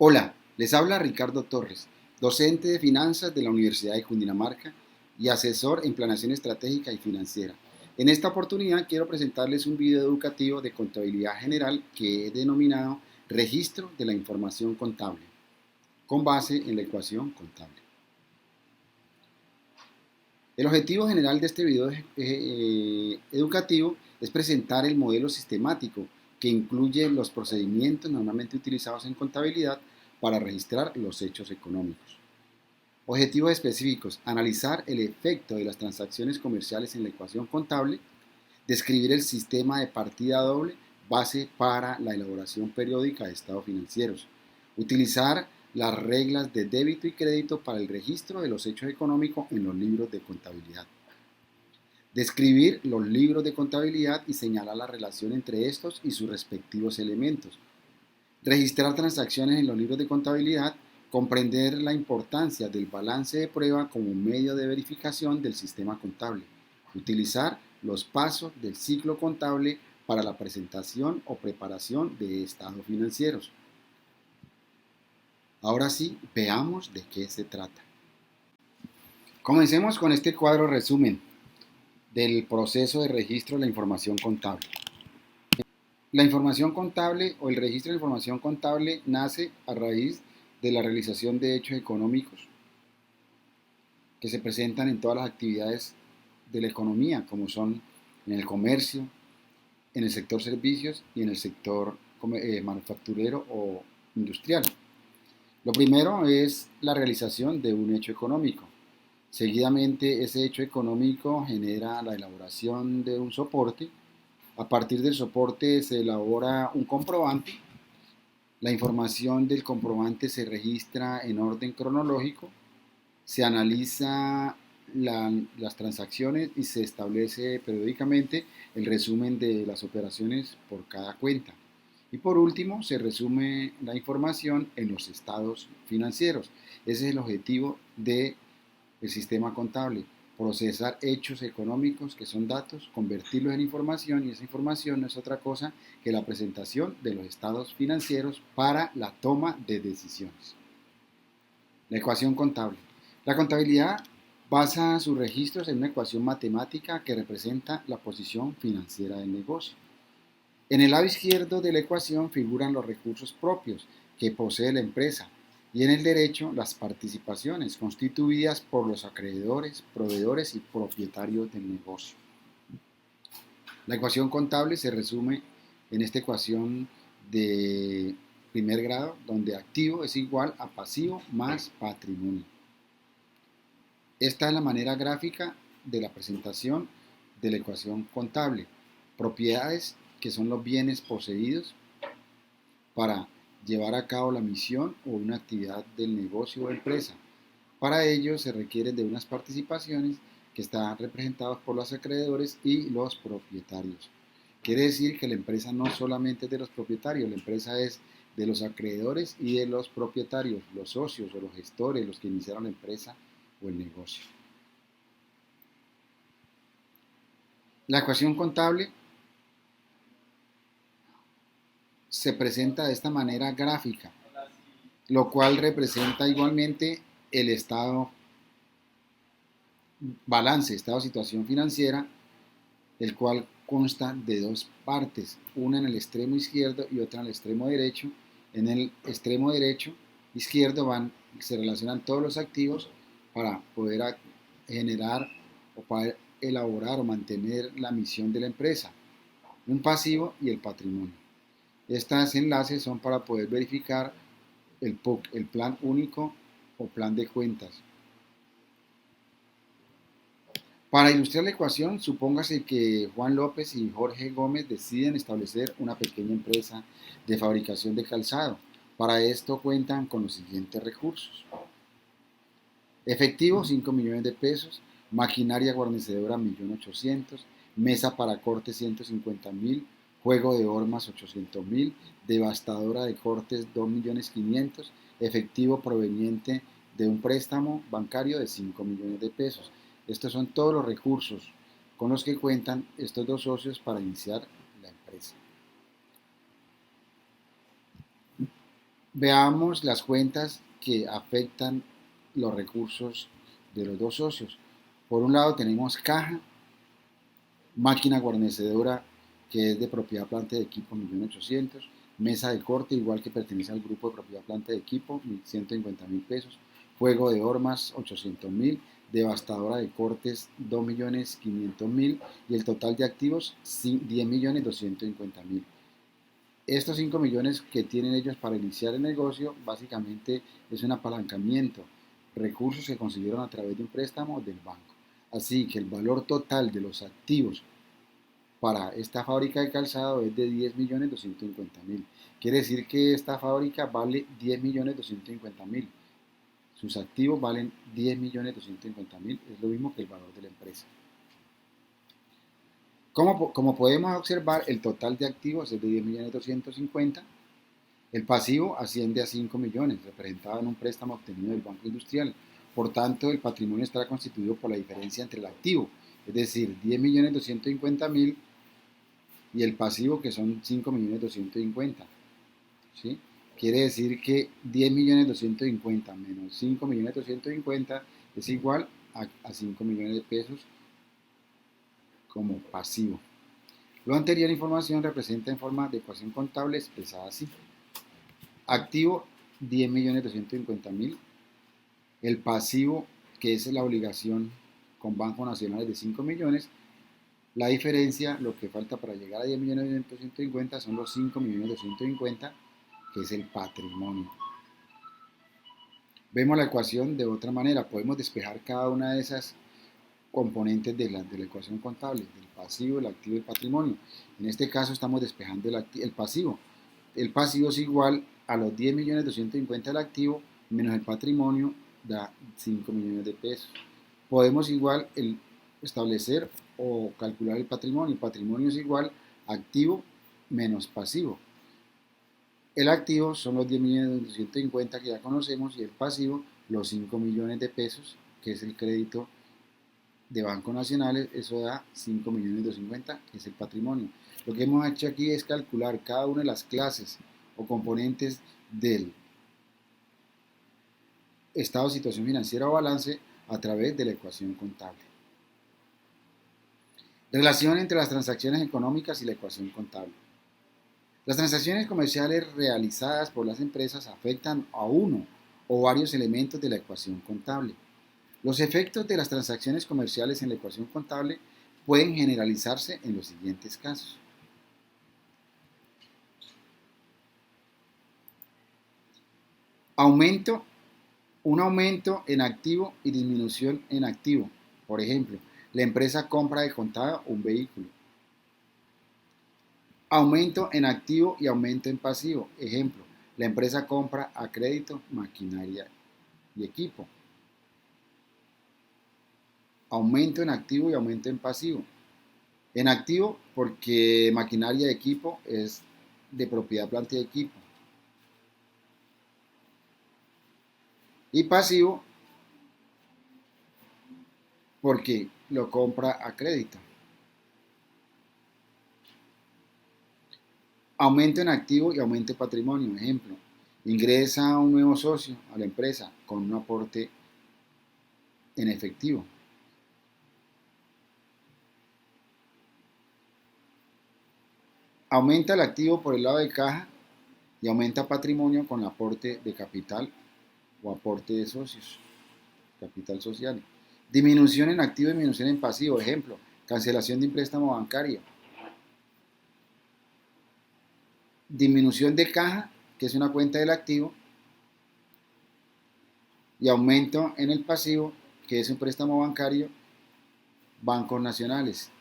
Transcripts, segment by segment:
Hola, les habla Ricardo Torres, docente de finanzas de la Universidad de Cundinamarca y asesor en planeación estratégica y financiera. En esta oportunidad quiero presentarles un video educativo de contabilidad general que he denominado Registro de la Información Contable, con base en la ecuación contable. El objetivo general de este video educativo es presentar el modelo sistemático que incluye los procedimientos normalmente utilizados en contabilidad para registrar los hechos económicos. Objetivos específicos: analizar el efecto de las transacciones comerciales en la ecuación contable, describir el sistema de partida doble, base para la elaboración periódica de estados financieros, utilizar las reglas de débito y crédito para el registro de los hechos económicos en los libros de contabilidad, describir los libros de contabilidad y señalar la relación entre estos y sus respectivos elementos, registrar transacciones en los libros de contabilidad, comprender la importancia del balance de prueba como medio de verificación del sistema contable, utilizar los pasos del ciclo contable para la presentación o preparación de estados financieros. Ahora sí, veamos de qué se trata. Comencemos con este cuadro resumen del proceso de registro de la información contable. La información contable o el registro de información contable nace a raíz de la realización de hechos económicos que se presentan en todas las actividades de la economía, como son en el comercio, en el sector servicios y en el sector manufacturero o industrial. Lo primero es la realización de un hecho económico. Seguidamente, ese hecho económico genera la elaboración de un soporte. A partir del soporte se elabora un comprobante. La información del comprobante se registra en orden cronológico. Se analiza las transacciones y se establece periódicamente el resumen de las operaciones por cada cuenta. Y por último, se resume la información en los estados financieros. Ese es el objetivo del sistema contable: procesar hechos económicos, que son datos, convertirlos en información, y esa información no es otra cosa que la presentación de los estados financieros para la toma de decisiones. La ecuación contable. La contabilidad basa sus registros en una ecuación matemática que representa la posición financiera del negocio. En el lado izquierdo de la ecuación figuran los recursos propios que posee la empresa, y en el derecho las participaciones constituidas por los acreedores, proveedores y propietarios del negocio. La ecuación contable se resume en esta ecuación de primer grado, donde activo es igual a pasivo más patrimonio. Esta es la manera gráfica de la presentación de la ecuación contable. Propiedades, que son los bienes poseídos para llevar a cabo la misión o una actividad del negocio o empresa. Para ello se requieren de unas participaciones que están representadas por los acreedores y los propietarios. Quiere decir que la empresa no solamente es de los propietarios, la empresa es de los acreedores y de los propietarios, los socios o los gestores, los que iniciaron la empresa o el negocio. La ecuación contable se presenta de esta manera gráfica, lo cual representa igualmente el estado balance, estado de situación financiera, el cual consta de dos partes, una en el extremo izquierdo y otra en el extremo derecho. En el extremo derecho izquierdo se relacionan todos los activos para poder generar o para elaborar o mantener la misión de la empresa, un pasivo y el patrimonio. Estos enlaces son para poder verificar el PUC, el plan único o plan de cuentas. Para ilustrar la ecuación, supóngase que Juan López y Jorge Gómez deciden establecer una pequeña empresa de fabricación de calzado. Para esto cuentan con los siguientes recursos: efectivo, 5 millones de pesos; maquinaria guarnecedora, 1.800.000; mesa para corte, 150.000; juego de hormas, 800.000; devastadora de cortes, 2.500.000; efectivo proveniente de un préstamo bancario de 5 millones de pesos. Estos son todos los recursos con los que cuentan estos dos socios para iniciar la empresa. Veamos las cuentas que afectan los recursos de los dos socios. Por un lado tenemos caja, máquina guarnecedora que es de propiedad planta de equipo 1.800.000, mesa de corte igual que pertenece al grupo de propiedad planta de equipo 150.000 pesos, juego de hormas 800.000, devastadora de cortes 2.500.000 y el total de activos 10.250.000. Estos 5 millones que tienen ellos para iniciar el negocio básicamente es un apalancamiento, recursos que consiguieron a través de un préstamo del banco. Así que el valor total de los activos para esta fábrica de calzado es de 10.250.000. Quiere decir que esta fábrica vale 10.250.000. Sus activos valen 10.250.000, es lo mismo que el valor de la empresa. Como podemos observar, el total de activos es de 10.250.000. El pasivo asciende a 5 millones, representado en un préstamo obtenido del Banco Industrial. Por tanto, el patrimonio estará constituido por la diferencia entre el activo, es decir, 10.250.000 y el pasivo, que son 5.250.000. ¿Sí? Quiere decir que 10.250.000 menos 5.250.000 es igual a 5 millones de pesos como pasivo. Lo anterior información representa en forma de ecuación contable expresada así. Activo 10.250.000. El pasivo, que es la obligación con Banco Nacional, de 5 millones. La diferencia, lo que falta para llegar a 10.250.000 son los 5.250.000, que es el patrimonio. Vemos la ecuación de otra manera. Podemos despejar cada una de esas componentes de la ecuación contable, del pasivo, el activo y el patrimonio. En este caso estamos despejando el pasivo. El pasivo es igual a los 10.250.000 del activo menos el patrimonio, da 5 millones de pesos. Podemos igual establecer o calcular el patrimonio. El patrimonio es igual a activo menos pasivo. El activo son los 10.250.000 que ya conocemos y el pasivo los 5 millones de pesos, que es el crédito de Banco Nacional. Eso da 5.250.000, que es el patrimonio. Lo que hemos hecho aquí es calcular cada una de las clases o componentes del estado de situación financiera o balance a través de la ecuación contable. Relación entre las transacciones económicas y la ecuación contable. Las transacciones comerciales realizadas por las empresas afectan a uno o varios elementos de la ecuación contable. Los efectos de las transacciones comerciales en la ecuación contable pueden generalizarse en los siguientes casos. Un aumento en activo y disminución en activo. Por ejemplo, la empresa compra de contado un vehículo. Aumento en activo y aumento en pasivo. Ejemplo, la empresa compra a crédito maquinaria y equipo. Aumento en activo y aumento en pasivo. En activo, porque maquinaria y equipo es de propiedad planta y equipo. Y pasivo, porque lo compra a crédito. Aumento en activo y aumento en patrimonio. Ejemplo, ingresa un nuevo socio a la empresa con un aporte en efectivo. Aumenta el activo por el lado de caja y aumenta patrimonio con el aporte de capital o aporte de socios, capital social. Disminución en activo y disminución en pasivo. Ejemplo, cancelación de un préstamo bancario. Disminución de caja, que es una cuenta del activo, y aumento en el pasivo, que es un préstamo bancario, bancos nacionales.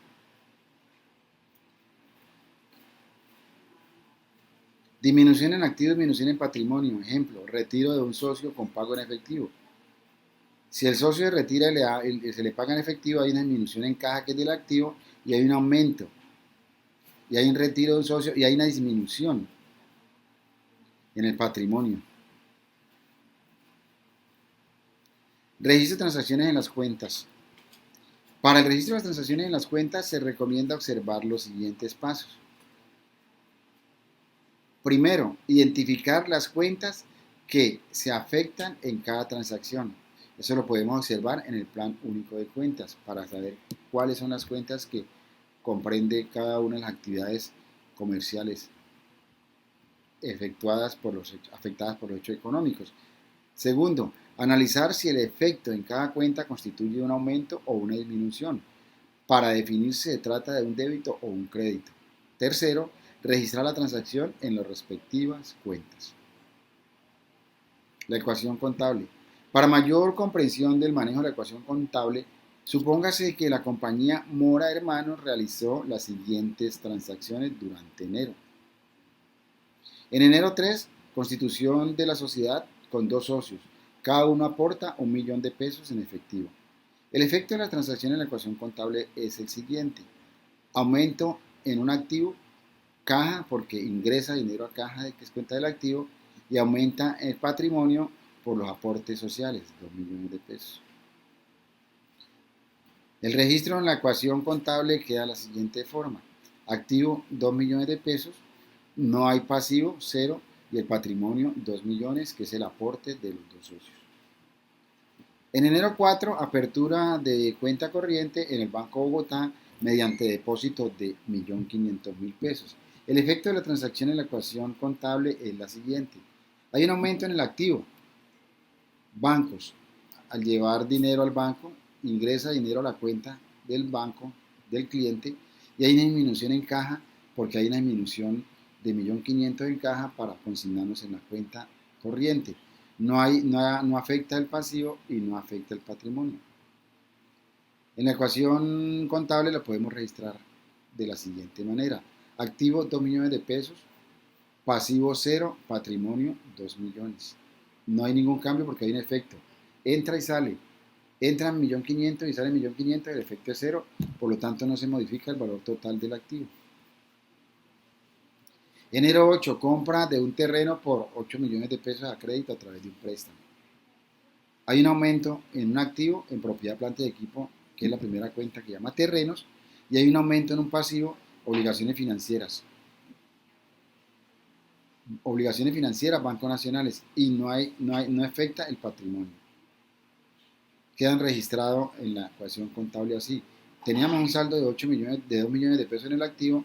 Disminución en activo, disminución en patrimonio. Ejemplo, retiro de un socio con pago en efectivo. Si el socio se retira y se le paga en efectivo, hay una disminución en caja, que es del activo, y hay un aumento. Y hay un retiro de un socio y hay una disminución en el patrimonio. Registro de transacciones en las cuentas. Para el registro de las transacciones en las cuentas se recomienda observar los siguientes pasos. Primero, identificar las cuentas que se afectan en cada transacción. Eso lo podemos observar en el plan único de cuentas para saber cuáles son las cuentas que comprende cada una de las actividades comerciales afectadas por los hechos económicos. Segundo, analizar si el efecto en cada cuenta constituye un aumento o una disminución, para definir si se trata de un débito o un crédito. Tercero, registrar la transacción en las respectivas cuentas. La ecuación contable. Para mayor comprensión del manejo de la ecuación contable, supóngase que la compañía Mora Hermanos realizó las siguientes transacciones durante enero. En enero 3, constitución de la sociedad con 2 socios. Cada uno aporta 1.000.000 de pesos en efectivo. El efecto de la transacción en la ecuación contable es el siguiente. Aumento en un activo, caja, porque ingresa dinero a caja, que es cuenta del activo, y aumenta el patrimonio por los aportes sociales, 2.000.000 de pesos. El registro en la ecuación contable queda de la siguiente forma. Activo, 2.000.000 de pesos, no hay pasivo, 0, y el patrimonio, 2.000.000, que es el aporte de los 2 socios. En enero 4, apertura de cuenta corriente en el Banco Bogotá mediante depósito de 1.500.000 pesos. El efecto de la transacción en la ecuación contable es la siguiente. Hay un aumento en el activo. Bancos, al llevar dinero al banco, ingresa dinero a la cuenta del banco, del cliente, y hay una disminución en caja porque hay una disminución de 1.500.000 en caja para consignarnos en la cuenta corriente. No afecta el pasivo y no afecta el patrimonio. En la ecuación contable la podemos registrar de la siguiente manera. Activo, 2.000.000 de pesos. Pasivo, 0. Patrimonio, 2.000.000. No hay ningún cambio porque hay un efecto. Entra y sale. Entra 1.500.000 y sale 1.500.000. El efecto es 0. Por lo tanto, no se modifica el valor total del activo. Enero 8, compra de un terreno por 8.000.000 de pesos a crédito a través de un préstamo. Hay un aumento en un activo, en propiedad, planta y equipo, que es la primera cuenta que llama terrenos, y hay un aumento en un pasivo, obligaciones financieras. Obligaciones financieras, bancos nacionales, y no afecta el patrimonio. Quedan registrados en la ecuación contable así. Teníamos un saldo de 2.000.000 de pesos en el activo,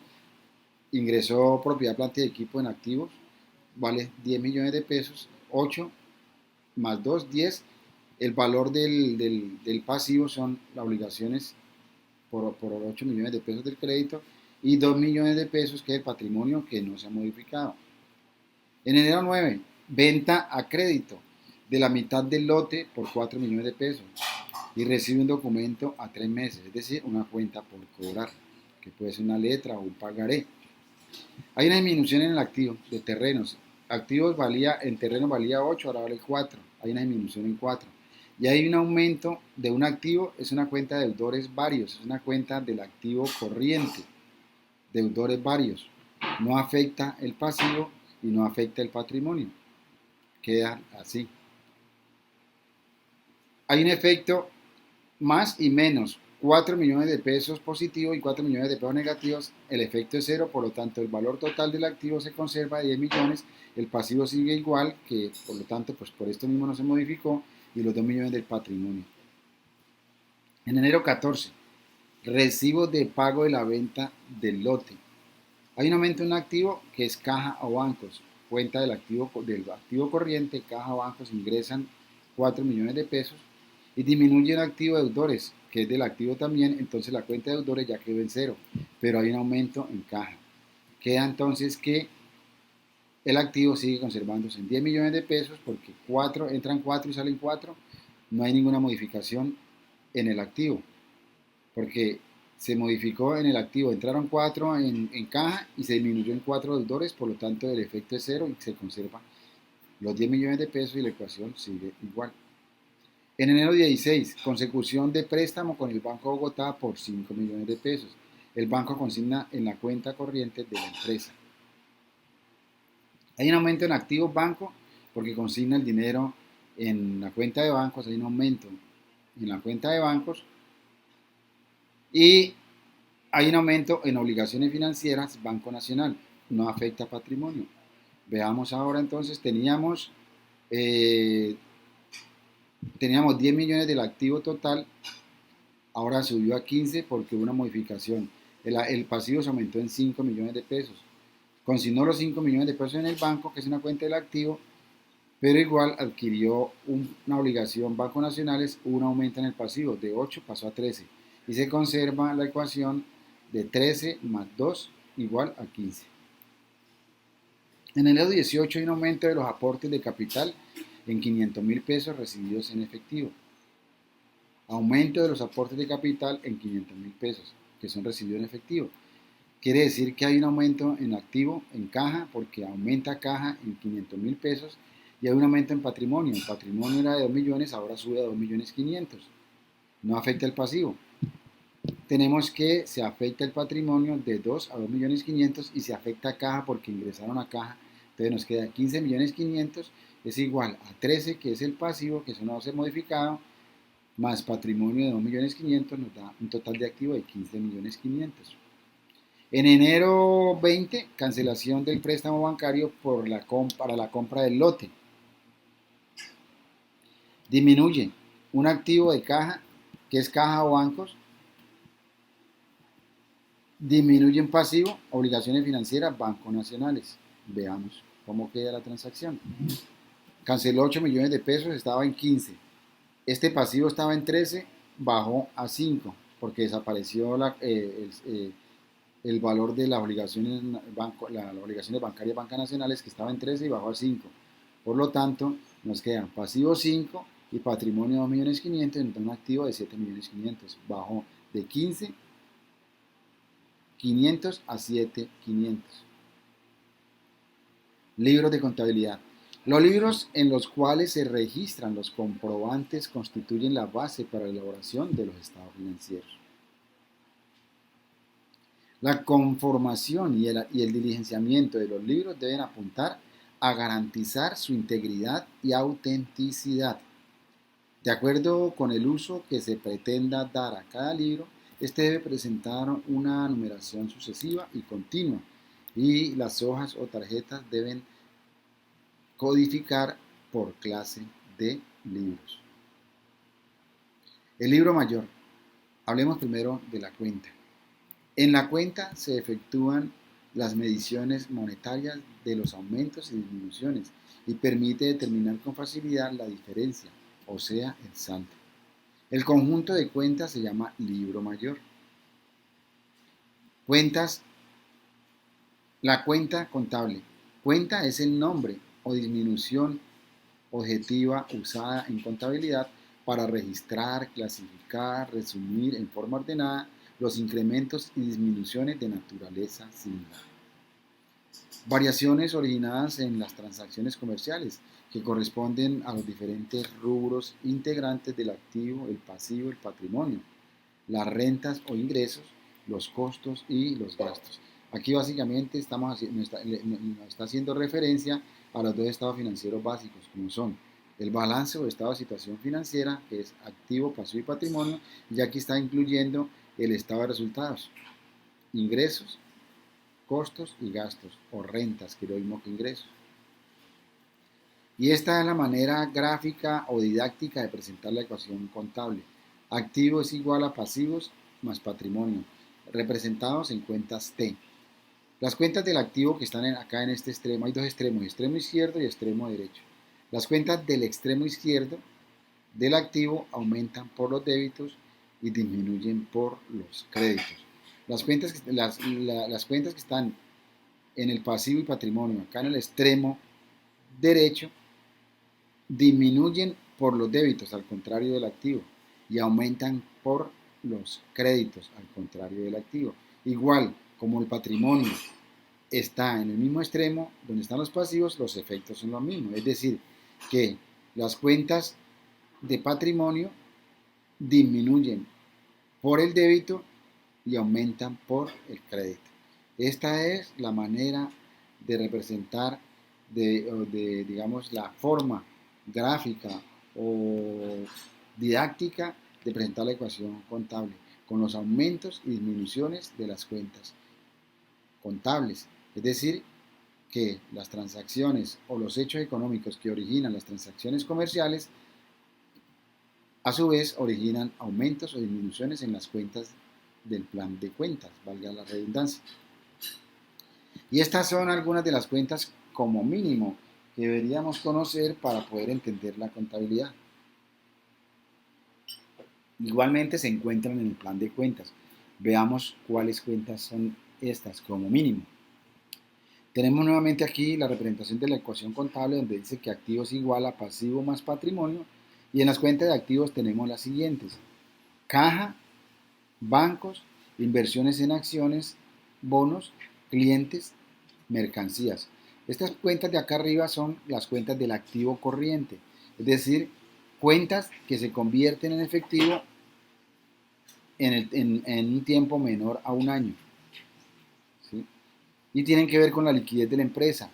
ingresó propiedad, planta y equipo en activos, vale 10.000.000 de pesos, 8 más 2, 10. El valor del pasivo son las obligaciones por 8.000.000 de pesos del crédito y 2.000.000 de pesos que es el patrimonio que no se ha modificado. En enero 9, venta a crédito de la mitad del lote por 4.000.000 de pesos y recibe un documento a 3 meses, es decir, una cuenta por cobrar, que puede ser una letra o un pagaré. Hay una disminución en el activo de terrenos. En terrenos valía 8, ahora vale 4. Hay una disminución en 4. Y hay un aumento de un activo, es una cuenta de deudores varios, es una cuenta del activo corriente, deudores varios. No afecta el pasivo y no afecta el patrimonio. Queda así. Hay un efecto más y menos. 4.000.000 de pesos positivos y 4.000.000 de pesos negativos, el efecto es 0, por lo tanto el valor total del activo se conserva de 10 millones, el pasivo sigue igual, que por lo tanto pues por esto mismo no se modificó, y los 2.000.000 del patrimonio. En enero 14, recibo de pago de la venta del lote. Hay un aumento en un activo que es caja o bancos, cuenta del activo corriente, caja o bancos ingresan 4.000.000 de pesos y disminuye el activo de deudores, que es del activo también, entonces la cuenta de deudores ya quedó en 0, pero hay un aumento en caja. Queda entonces que el activo sigue conservándose en 10.000.000 de pesos porque entran 4 y salen 4, no hay ninguna modificación en el activo, porque se modificó en el activo, entraron 4 en caja y se disminuyó en 4 deudores, por lo tanto el efecto es 0 y se conserva los 10.000.000 de pesos y la ecuación sigue igual. En enero 16, consecución de préstamo con el Banco Bogotá por 5.000.000 de pesos. El banco consigna en la cuenta corriente de la empresa. Hay un aumento en activos banco porque consigna el dinero en la cuenta de bancos, hay un aumento en la cuenta de bancos y hay un aumento en obligaciones financieras, Banco Nacional, no afecta patrimonio. Veamos ahora entonces, teníamos Eh, Teníamos 10 millones del activo total, ahora subió a 15 porque hubo una modificación. El pasivo se aumentó en 5 millones de pesos. Consignó los 5 millones de pesos en el banco, que es una cuenta del activo, pero igual adquirió una obligación Banco Nacionales, hubo un aumento en el pasivo, de 8 pasó a 13. Y se conserva la ecuación de 13 más 2 igual a 15. En enero 18 hay un aumento de los aportes de capital en 500.000 pesos recibidos en efectivo. Aumento de los aportes de capital en 500.000 pesos que son recibidos en efectivo. Quiere decir que hay un aumento en activo, en caja, porque aumenta caja en 500.000 pesos y hay un aumento en patrimonio. El patrimonio era de 2 millones, ahora sube a 2 millones 500. No afecta el pasivo. Tenemos que se afecta el patrimonio de 2 a 2 millones 500 y se afecta a caja porque ingresaron a caja. Entonces nos queda 15 millones 500 es igual a 13, que es el pasivo, que eso no va a ser modificado, más patrimonio de 2 millones 500 nos da un total de activo de 15 millones 500. En enero 20, cancelación del préstamo bancario para la compra del lote. Disminuye un activo de caja, que es caja o bancos. Disminuye en pasivo, obligaciones financieras, bancos nacionales. Veamos cómo queda la transacción. Canceló 8 millones de pesos, estaba en 15. Este pasivo estaba en 13, bajó a 5, porque desapareció el valor de las obligaciones, las obligaciones bancarias bancas nacionales, que estaba en 13 y bajó a 5. Por lo tanto, nos quedan pasivo 5 y patrimonio de 2 millones 500, entonces un activo de 7 millones 500. Bajó de 15 500 a 7 500. Libros de contabilidad. Los libros en los cuales se registran los comprobantes constituyen la base para la elaboración de los estados financieros. La conformación y el diligenciamiento de los libros deben apuntar a garantizar su integridad y autenticidad. De acuerdo con el uso que se pretenda dar a cada libro, este debe presentar una numeración sucesiva y continua, y las hojas o tarjetas deben codificar por clase de libros. El libro mayor. Hablemos primero de la cuenta. En la cuenta se efectúan las mediciones monetarias de los aumentos y disminuciones y permite determinar con facilidad la diferencia, o sea, el saldo. El conjunto de cuentas se llama libro mayor. Cuentas. La cuenta contable. Cuenta es el nombre o disminución objetiva usada en contabilidad para registrar, clasificar, resumir en forma ordenada los incrementos y disminuciones de naturaleza similar. Variaciones originadas en las transacciones comerciales, que corresponden a los diferentes rubros integrantes del activo, el pasivo, el patrimonio, las rentas o ingresos, los costos y los gastos. Aquí básicamente nos está haciendo referencia a los dos estados financieros básicos, como son el balance o estado de situación financiera, que es activo, pasivo y patrimonio, y aquí está incluyendo el estado de resultados, ingresos, costos y gastos, o rentas, que es lo mismo que ingresos. Y esta es la manera gráfica o didáctica de presentar la ecuación contable. Activo es igual a pasivos más patrimonio, representados en cuentas T. Las cuentas del activo que están acá en este extremo, hay dos extremos, extremo izquierdo y extremo derecho. Las cuentas del extremo izquierdo del activo aumentan por los débitos y disminuyen por los créditos. Las cuentas que están en el pasivo y patrimonio, acá en el extremo derecho, disminuyen por los débitos, al contrario del activo, y aumentan por los créditos, al contrario del activo. Igual, como el patrimonio está en el mismo extremo donde están los pasivos, los efectos son los mismos. Es decir, que las cuentas de patrimonio disminuyen por el débito y aumentan por el crédito. Esta es la manera de representar, digamos, la forma gráfica o didáctica de presentar la ecuación contable, con los aumentos y disminuciones de las cuentas contables. Es decir, que las transacciones o los hechos económicos que originan las transacciones comerciales, a su vez originan aumentos o disminuciones en las cuentas del plan de cuentas, valga la redundancia. Y estas son algunas de las cuentas como mínimo que deberíamos conocer para poder entender la contabilidad. Igualmente se encuentran en el plan de cuentas. Veamos cuáles cuentas son estas como mínimo. Tenemos nuevamente aquí la representación de la ecuación contable donde dice que activo es igual a pasivo más patrimonio, y en las cuentas de activos tenemos las siguientes: caja, bancos, inversiones en acciones, bonos, clientes, mercancías. Estas cuentas de acá arriba son las cuentas del activo corriente, es decir, cuentas que se convierten en efectivo en un tiempo menor a un año, ¿sí? Y tienen que ver con la liquidez de la empresa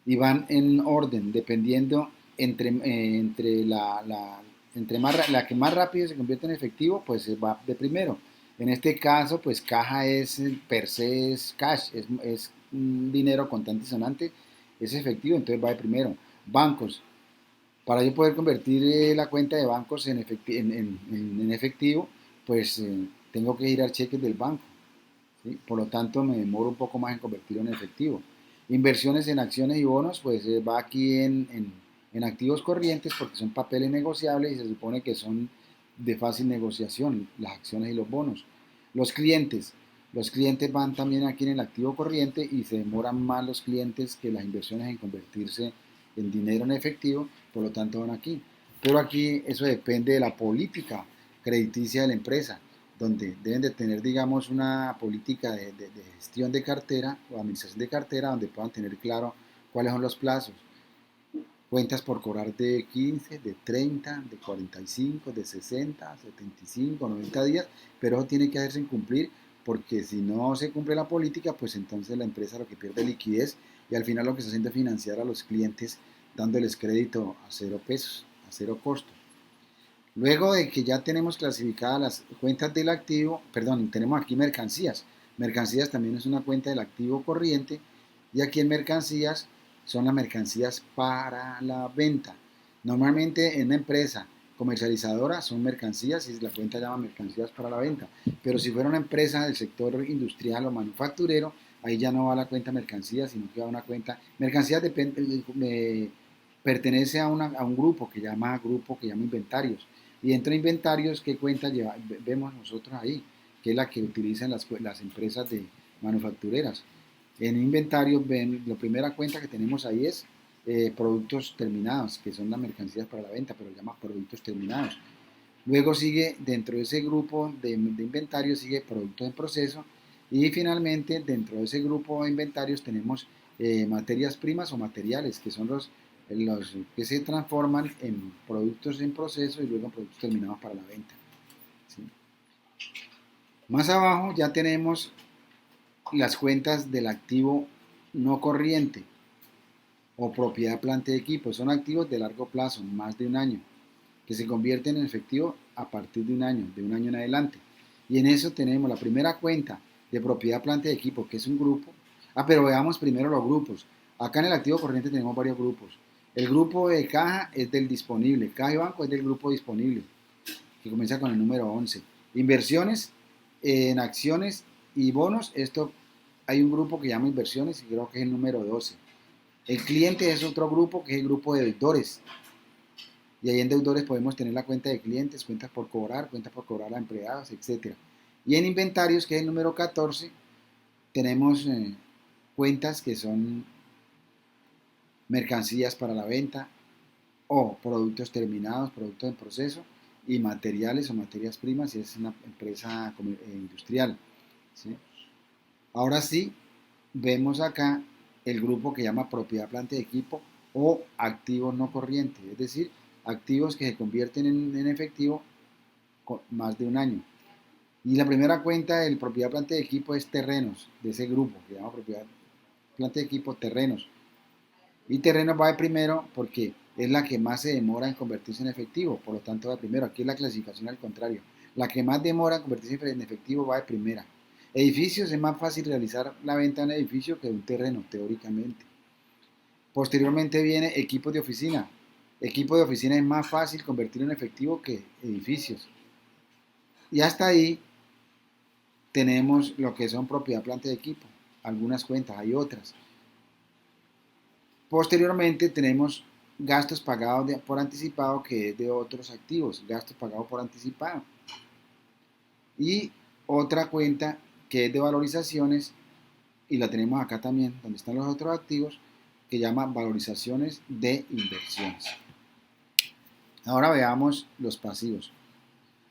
y van en orden, dependiendo entre la que más rápido se convierte en efectivo, pues se va de primero. En este caso, pues caja es per se es cash, es un dinero contante y sonante, es efectivo, entonces va de primero. Bancos, para yo poder convertir la cuenta de bancos en efectivo, pues tengo que ir al cheque del banco, ¿sí? Por lo tanto, me demoro un poco más en convertirlo en efectivo. Inversiones en acciones y bonos, pues va aquí en activos corrientes porque son papeles negociables y se supone que son de fácil negociación, las acciones y los bonos. Los clientes van también aquí en el activo corriente y se demoran más los clientes que las inversiones en convertirse en dinero en efectivo, por lo tanto van aquí. Pero aquí eso depende de la política crediticia de la empresa, donde deben de tener, digamos, una política de gestión de cartera o administración de cartera, donde puedan tener claro cuáles son los plazos. Cuentas por cobrar de 15, de 30, de 45, de 60, 75, 90 días, pero eso tiene que hacerse cumplir porque si no se cumple la política, pues entonces la empresa lo que pierde es liquidez y al final lo que se hace es financiar a los clientes dándoles crédito a 0 pesos, a 0 costo. Luego de que ya tenemos clasificadas las cuentas del activo, perdón, tenemos aquí mercancías. Mercancías también es una cuenta del activo corriente y aquí en mercancías son las mercancías para la venta. Normalmente en una empresa comercializadora son mercancías y la cuenta llama mercancías para la venta. Pero si fuera una empresa del sector industrial o manufacturero, ahí ya no va la cuenta mercancías, sino que va una cuenta. Mercancías pertenece a un grupo que llama inventarios. Y dentro de inventarios, ¿qué cuenta vemos nosotros ahí? Que es la que utilizan las empresas de manufactureras. En inventario, ven, la primera cuenta que tenemos ahí es productos terminados, que son las mercancías para la venta, pero se llama productos terminados. Luego sigue, dentro de ese grupo de inventarios, sigue productos en proceso. Y finalmente, dentro de ese grupo de inventarios tenemos materias primas o materiales, que son los que se transforman en productos en proceso y luego en productos terminados para la venta, ¿sí? Más abajo ya tenemos las cuentas del activo no corriente o propiedad, planta y equipo. Son activos de largo plazo, más de un año, que se convierten en efectivo a partir de un año en adelante. Y en eso tenemos la primera cuenta de propiedad, planta y equipo, que es un grupo. Pero veamos primero los grupos. Acá en el activo corriente tenemos varios grupos. El grupo de caja es del disponible. Caja y banco es del grupo disponible, que comienza con el número 11. Inversiones en acciones y bonos. Esto hay un grupo que llama inversiones y creo que es el número 12. El cliente es otro grupo que es el grupo de deudores. Y ahí en deudores podemos tener la cuenta de clientes, cuentas por cobrar a empleados, etc. Y en inventarios, que es el número 14, tenemos cuentas que son mercancías para la venta o productos terminados, productos en proceso y materiales o materias primas si es una empresa industrial, ¿sí? Ahora sí, vemos acá el grupo que llama propiedad, planta y equipo o activos no corrientes, es decir, activos que se convierten en efectivo con más de un año. Y la primera cuenta del propiedad, planta y equipo es terrenos, de ese grupo que llama propiedad, planta y equipo, terrenos. Y terrenos va de primero porque es la que más se demora en convertirse en efectivo, por lo tanto va de primero. Aquí es la clasificación al contrario. La que más demora en convertirse en efectivo va de primera. Edificios, es más fácil realizar la venta de un edificio que de un terreno, teóricamente. Posteriormente viene equipos de oficina. Equipo de oficina es más fácil convertirlo en efectivo que edificios. Y hasta ahí tenemos lo que son propiedad, planta y equipo. Algunas cuentas, hay otras. Posteriormente tenemos gastos pagados por anticipado, que es de otros activos, gastos pagados por anticipado. Y otra cuenta que es de valorizaciones, y la tenemos acá también, donde están los otros activos, que llama valorizaciones de inversiones. Ahora veamos los pasivos.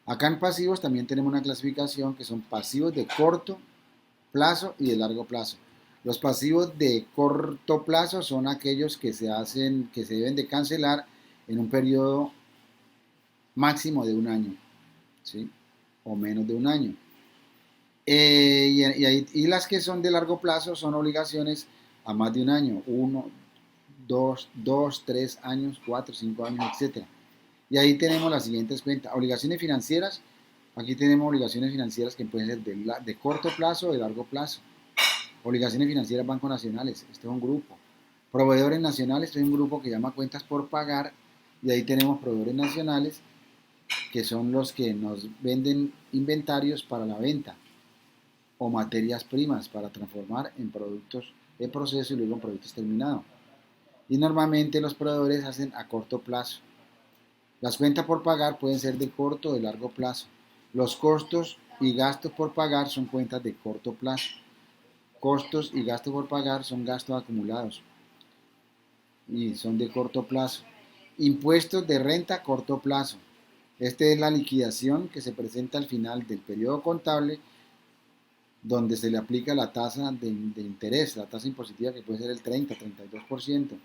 Acá en pasivos también tenemos una clasificación que son pasivos de corto plazo y de largo plazo. Los pasivos de corto plazo son aquellos que se hacen, que se deben de cancelar en un periodo máximo de un año, ¿sí? O menos de un año. Y las que son de largo plazo son obligaciones a más de un año, 1, 2, 3 años, 4, 5 años, etcétera. Y ahí tenemos las siguientes cuentas. Obligaciones financieras. Aquí tenemos obligaciones financieras que pueden ser de corto plazo o de largo plazo. Obligaciones financieras bancos nacionales. Este es un grupo. Proveedores nacionales. Este es un grupo que llama cuentas por pagar. Y ahí tenemos proveedores nacionales, que son los que nos venden inventarios para la venta o materias primas para transformar en productos de proceso y luego en productos terminados. Y normalmente los proveedores hacen a corto plazo. Las cuentas por pagar pueden ser de corto o de largo plazo. Los costos y gastos por pagar son cuentas de corto plazo. Costos y gastos por pagar son gastos acumulados y son de corto plazo. Impuestos de renta a corto plazo. Esta es la liquidación que se presenta al final del periodo contable, donde se le aplica la tasa de interés, la tasa impositiva, que puede ser el 30-32%.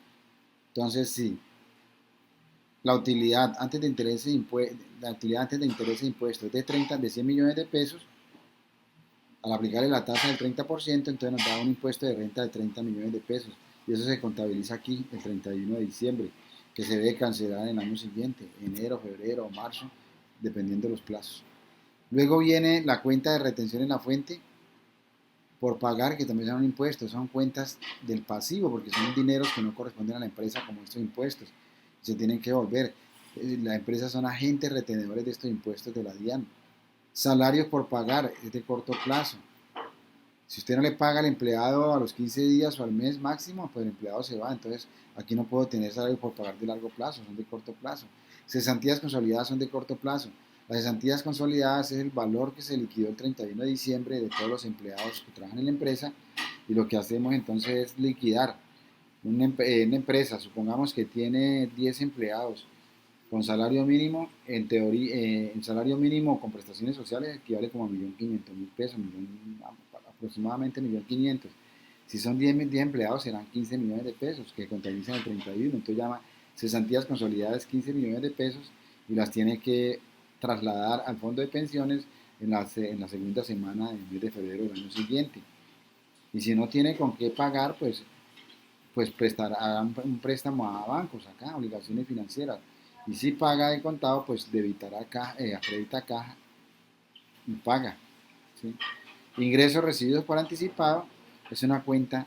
Entonces, sí, la utilidad antes de interés e impuestos es de 100 millones de pesos. Al aplicarle la tasa del 30%, entonces nos da un impuesto de renta de 30 millones de pesos. Y eso se contabiliza aquí el 31 de diciembre, que se debe cancelar en el año siguiente, enero, febrero o marzo, dependiendo de los plazos. Luego viene la cuenta de retención en la fuente por pagar, que también son impuestos. Son cuentas del pasivo, porque son dineros que no corresponden a la empresa, como estos impuestos. Se tienen que devolver. Las empresas son agentes retenedores de estos impuestos de la DIAN. Salarios por pagar, es de corto plazo. Si usted no le paga al empleado a los 15 días o al mes máximo, pues el empleado se va. Entonces, aquí no puedo tener salarios por pagar de largo plazo, son de corto plazo. Cesantías consolidadas son de corto plazo. Las cesantías consolidadas es el valor que se liquidó el 31 de diciembre de todos los empleados que trabajan en la empresa, y lo que hacemos entonces es liquidar una empresa. Supongamos que tiene 10 empleados con salario mínimo. En teoría, en salario mínimo con prestaciones sociales equivale como a 1.500.000 pesos, aproximadamente 1.500.000. Si son 10 empleados serán 15 millones de pesos que contabilizan el 31. Entonces llama cesantías consolidadas 15 millones de pesos, y las tiene que trasladar al fondo de pensiones en la segunda semana del mes de febrero del año siguiente. Y si no tiene con qué pagar, pues prestará un préstamo a bancos, acá, obligaciones financieras. Y si paga de contado, pues debitará acredita caja y paga, ¿sí? Ingresos recibidos por anticipado es una cuenta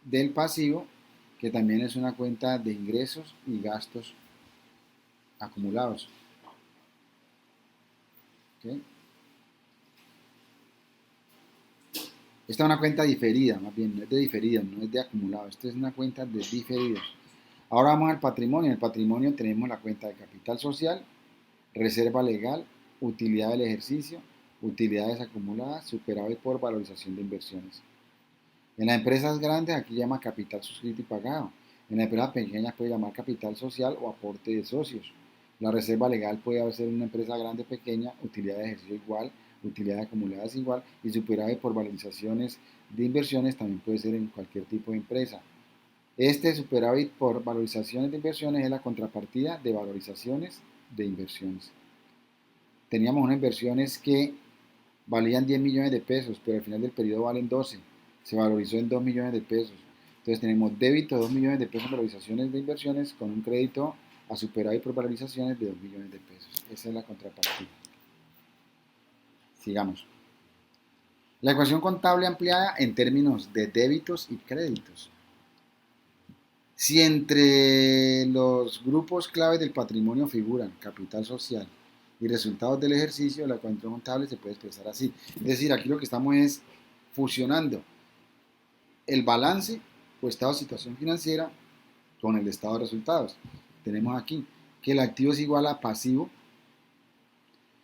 del pasivo, que también es una cuenta de ingresos y gastos acumulados. ¿Okay? Esta es una cuenta diferida, más bien, no es de diferido, no es de acumulado. Esta es una cuenta de diferidos. Ahora vamos al patrimonio. En el patrimonio tenemos la cuenta de capital social, reserva legal, utilidad del ejercicio, utilidades acumuladas, superávit por valorización de inversiones. En las empresas grandes aquí llama capital suscrito y pagado. En las empresas pequeñas puede llamar capital social o aporte de socios. La reserva legal puede ser una empresa grande o pequeña, utilidad de ejercicio igual, utilidad acumulada es igual, y superávit por valorizaciones de inversiones también puede ser en cualquier tipo de empresa. Este superávit por valorizaciones de inversiones es la contrapartida de valorizaciones de inversiones. Teníamos unas inversiones que valían 10 millones de pesos, pero al final del periodo valen 12. Se valorizó en 2 millones de pesos. Entonces tenemos débito de 2 millones de pesos en valorizaciones de inversiones, con un crédito a superávit por valorizaciones de 2 millones de pesos. Esa es la contrapartida. Sigamos. La ecuación contable ampliada en términos de débitos y créditos. Si entre los grupos claves del patrimonio figuran capital social y resultados del ejercicio, la ecuación contable se puede expresar así. Es decir, aquí lo que estamos es fusionando el balance o estado de situación financiera con el estado de resultados. Tenemos aquí que el activo es igual a pasivo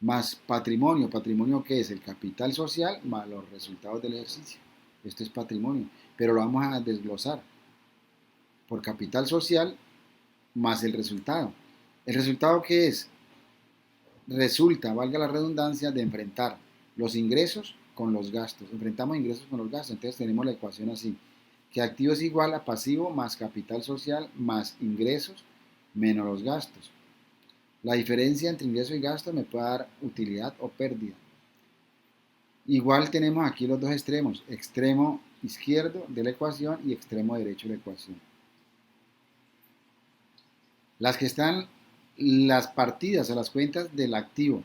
más patrimonio. ¿Patrimonio qué es? El capital social más los resultados del ejercicio. Esto es patrimonio, pero lo vamos a desglosar por capital social más el resultado. ¿El resultado qué es? Resulta, valga la redundancia, de enfrentar los ingresos con los gastos. Enfrentamos ingresos con los gastos, entonces tenemos la ecuación así, que activo es igual a pasivo más capital social más ingresos menos los gastos. La diferencia entre ingreso y gasto me puede dar utilidad o pérdida. Igual tenemos aquí los dos extremos, extremo izquierdo de la ecuación y extremo derecho de la ecuación. Las que están, las partidas o las cuentas del activo,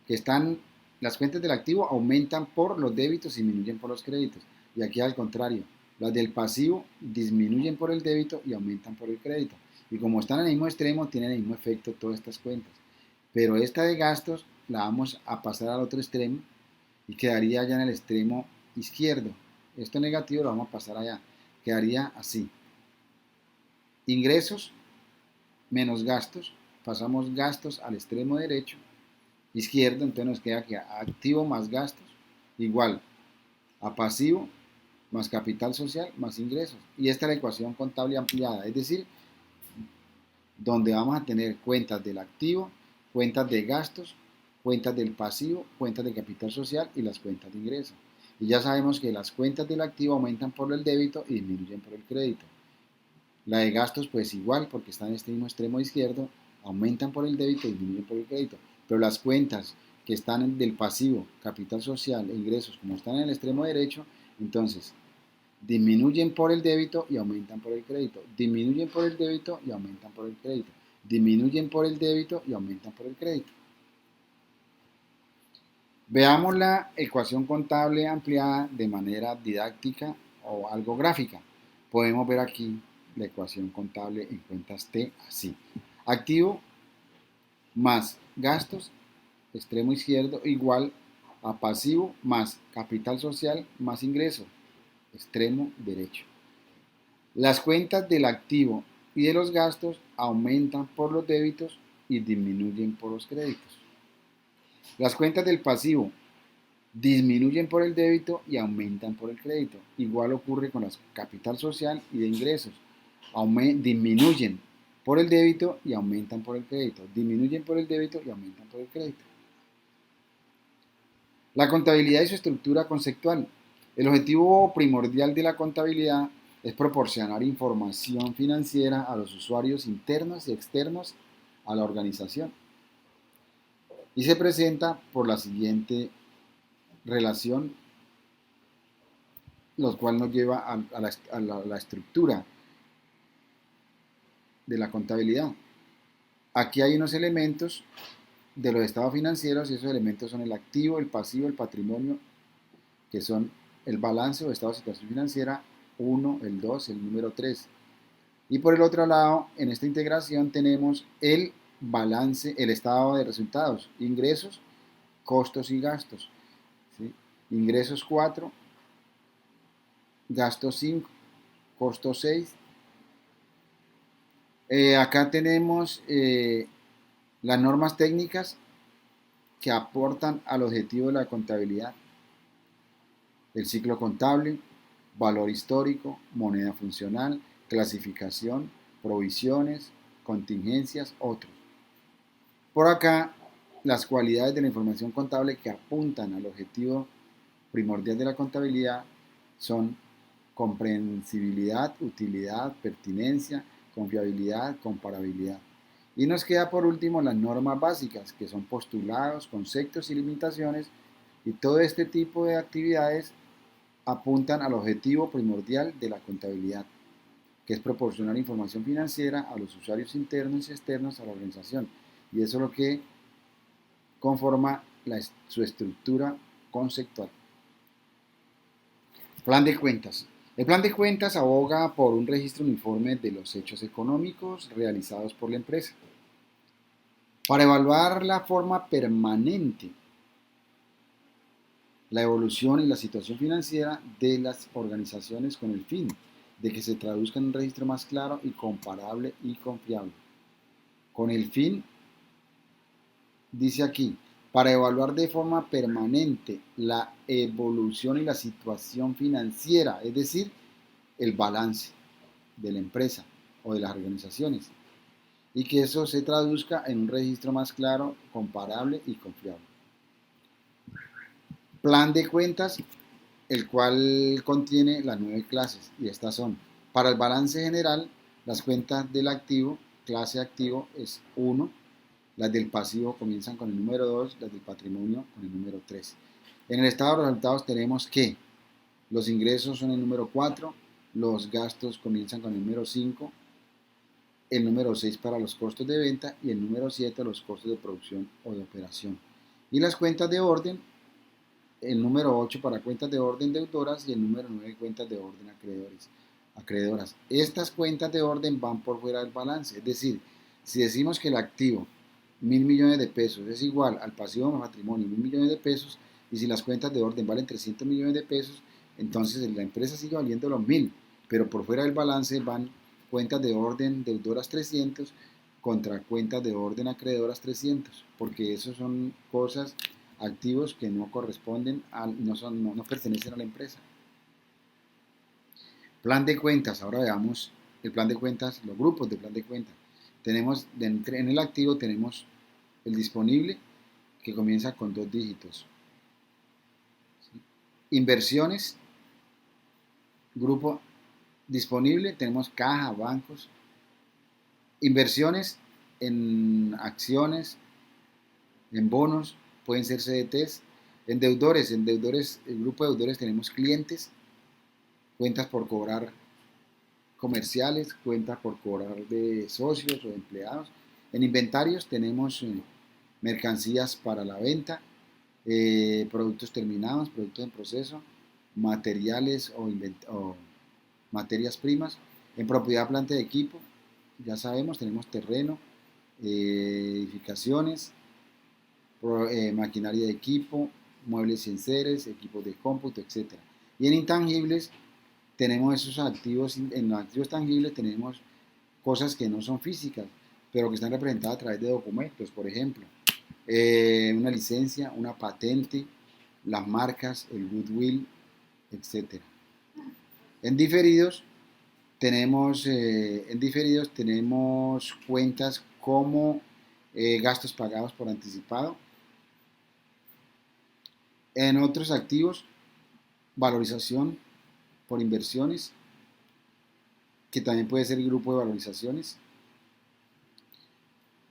que están, las cuentas del activo aumentan por los débitos y disminuyen por los créditos. Y aquí al contrario, las del pasivo disminuyen por el débito y aumentan por el crédito. Y como están en el mismo extremo, tienen el mismo efecto todas estas cuentas. Pero esta de gastos la vamos a pasar al otro extremo y quedaría ya en el extremo izquierdo. Esto negativo lo vamos a pasar allá. Quedaría así. Ingresos menos gastos, pasamos gastos al extremo derecho, izquierdo, entonces nos queda que activo más gastos, igual a pasivo más capital social más ingresos. Y esta es la ecuación contable ampliada, es decir, donde vamos a tener cuentas del activo, cuentas de gastos, cuentas del pasivo, cuentas de capital social y las cuentas de ingresos. Y ya sabemos que las cuentas del activo aumentan por el débito y disminuyen por el crédito. La de gastos, pues igual, porque está en este mismo extremo izquierdo, aumentan por el débito y disminuyen por el crédito. Pero las cuentas que están del pasivo, capital social e ingresos, como están en el extremo derecho, entonces disminuyen por el débito y aumentan por el crédito. Disminuyen por el débito y aumentan por el crédito. Disminuyen por el débito y aumentan por el crédito. Veamos la ecuación contable ampliada de manera didáctica o algo gráfica. Podemos ver aquí la ecuación contable en cuentas T así. Activo más gastos, extremo izquierdo, igual a pasivo más capital social más ingreso, extremo derecho. Las cuentas del activo y de los gastos aumentan por los débitos y disminuyen por los créditos. Las cuentas del pasivo disminuyen por el débito y aumentan por el crédito. Igual ocurre con las capital social y de ingresos. Disminuyen por el débito y aumentan por el crédito. Disminuyen por el débito y aumentan por el crédito. La contabilidad y su estructura conceptual. El objetivo primordial de la contabilidad es proporcionar información financiera a los usuarios internos y externos a la organización. Y se presenta por la siguiente relación, lo cual nos lleva a la estructura de la contabilidad. Aquí hay unos elementos de los estados financieros y esos elementos son el activo, el pasivo, el patrimonio, que son el balance o estado de situación financiera 1, el 2, el número 3. Y por el otro lado, en esta integración tenemos el balance, el estado de resultados, ingresos, costos y gastos. ¿Sí? Ingresos 4, gastos 5, costos 6. Acá tenemos las normas técnicas que aportan al objetivo de la contabilidad. El ciclo contable, valor histórico, moneda funcional, clasificación, provisiones, contingencias, otros. Por acá, las cualidades de la información contable que apuntan al objetivo primordial de la contabilidad son comprensibilidad, utilidad, pertinencia, confiabilidad, comparabilidad. Y nos queda por último las normas básicas, que son postulados, conceptos y limitaciones, y todo este tipo de actividades apuntan al objetivo primordial de la contabilidad, que es proporcionar información financiera a los usuarios internos y externos a la organización. Y eso es lo que conforma su estructura conceptual. Plan de cuentas. El plan de cuentas aboga por un registro uniforme de los hechos económicos realizados por la empresa, para evaluar la forma permanente, la evolución y la situación financiera de las organizaciones con el fin de que se traduzca en un registro más claro y comparable y confiable. Con el fin, dice aquí, para evaluar de forma permanente la evolución y la situación financiera, es decir, el balance de la empresa o de las organizaciones, y que eso se traduzca en un registro más claro, comparable y confiable. Plan de cuentas, el cual contiene las 9 clases, y estas son: para el balance general, las cuentas del activo, clase activo es 1, las del pasivo comienzan con el número 2, las del patrimonio con el número 3. En el estado de resultados tenemos que los ingresos son el número 4, los gastos comienzan con el número 5, el número 6 para los costos de venta y el número 7 los costos de producción o de operación. Y las cuentas de orden, el número 8 para cuentas de orden deudoras y el número 9 cuentas de orden acreedoras. Estas cuentas de orden van por fuera del balance, es decir, si decimos que el activo 1.000 millones de pesos es igual al pasivo más patrimonio 1.000 millones de pesos, y si las cuentas de orden valen 300 millones de pesos, entonces la empresa sigue valiendo los 1.000, pero por fuera del balance van cuentas de orden deudoras 300 contra cuentas de orden acreedoras 300, porque esos son cosas, activos que no corresponden, no pertenecen a la empresa. Plan de cuentas, ahora veamos el plan de cuentas, los grupos de plan de cuentas. Tenemos, en el activo tenemos el disponible, que comienza con 2 dígitos. ¿Sí? Inversiones, grupo disponible, tenemos caja, bancos. Inversiones en acciones, en bonos, pueden ser CDTs. En deudores, el grupo de deudores tenemos clientes, cuentas por cobrar comerciales, cuentas por cobrar de socios o de empleados. En inventarios tenemos mercancías para la venta, productos terminados, productos en proceso, materiales o materias primas. En propiedad, planta de equipo, ya sabemos, tenemos terreno, edificaciones, maquinaria de equipo, muebles y enseres, equipos de cómputo, etc. Y en intangibles tenemos esos activos, en los activos tangibles tenemos cosas que no son físicas, pero que están representadas a través de documentos, por ejemplo, una licencia, una patente, las marcas, el goodwill, etc. En diferidos tenemos cuentas como gastos pagados por anticipado. En otros activos, valorización por inversiones, que también puede ser el grupo de valorizaciones.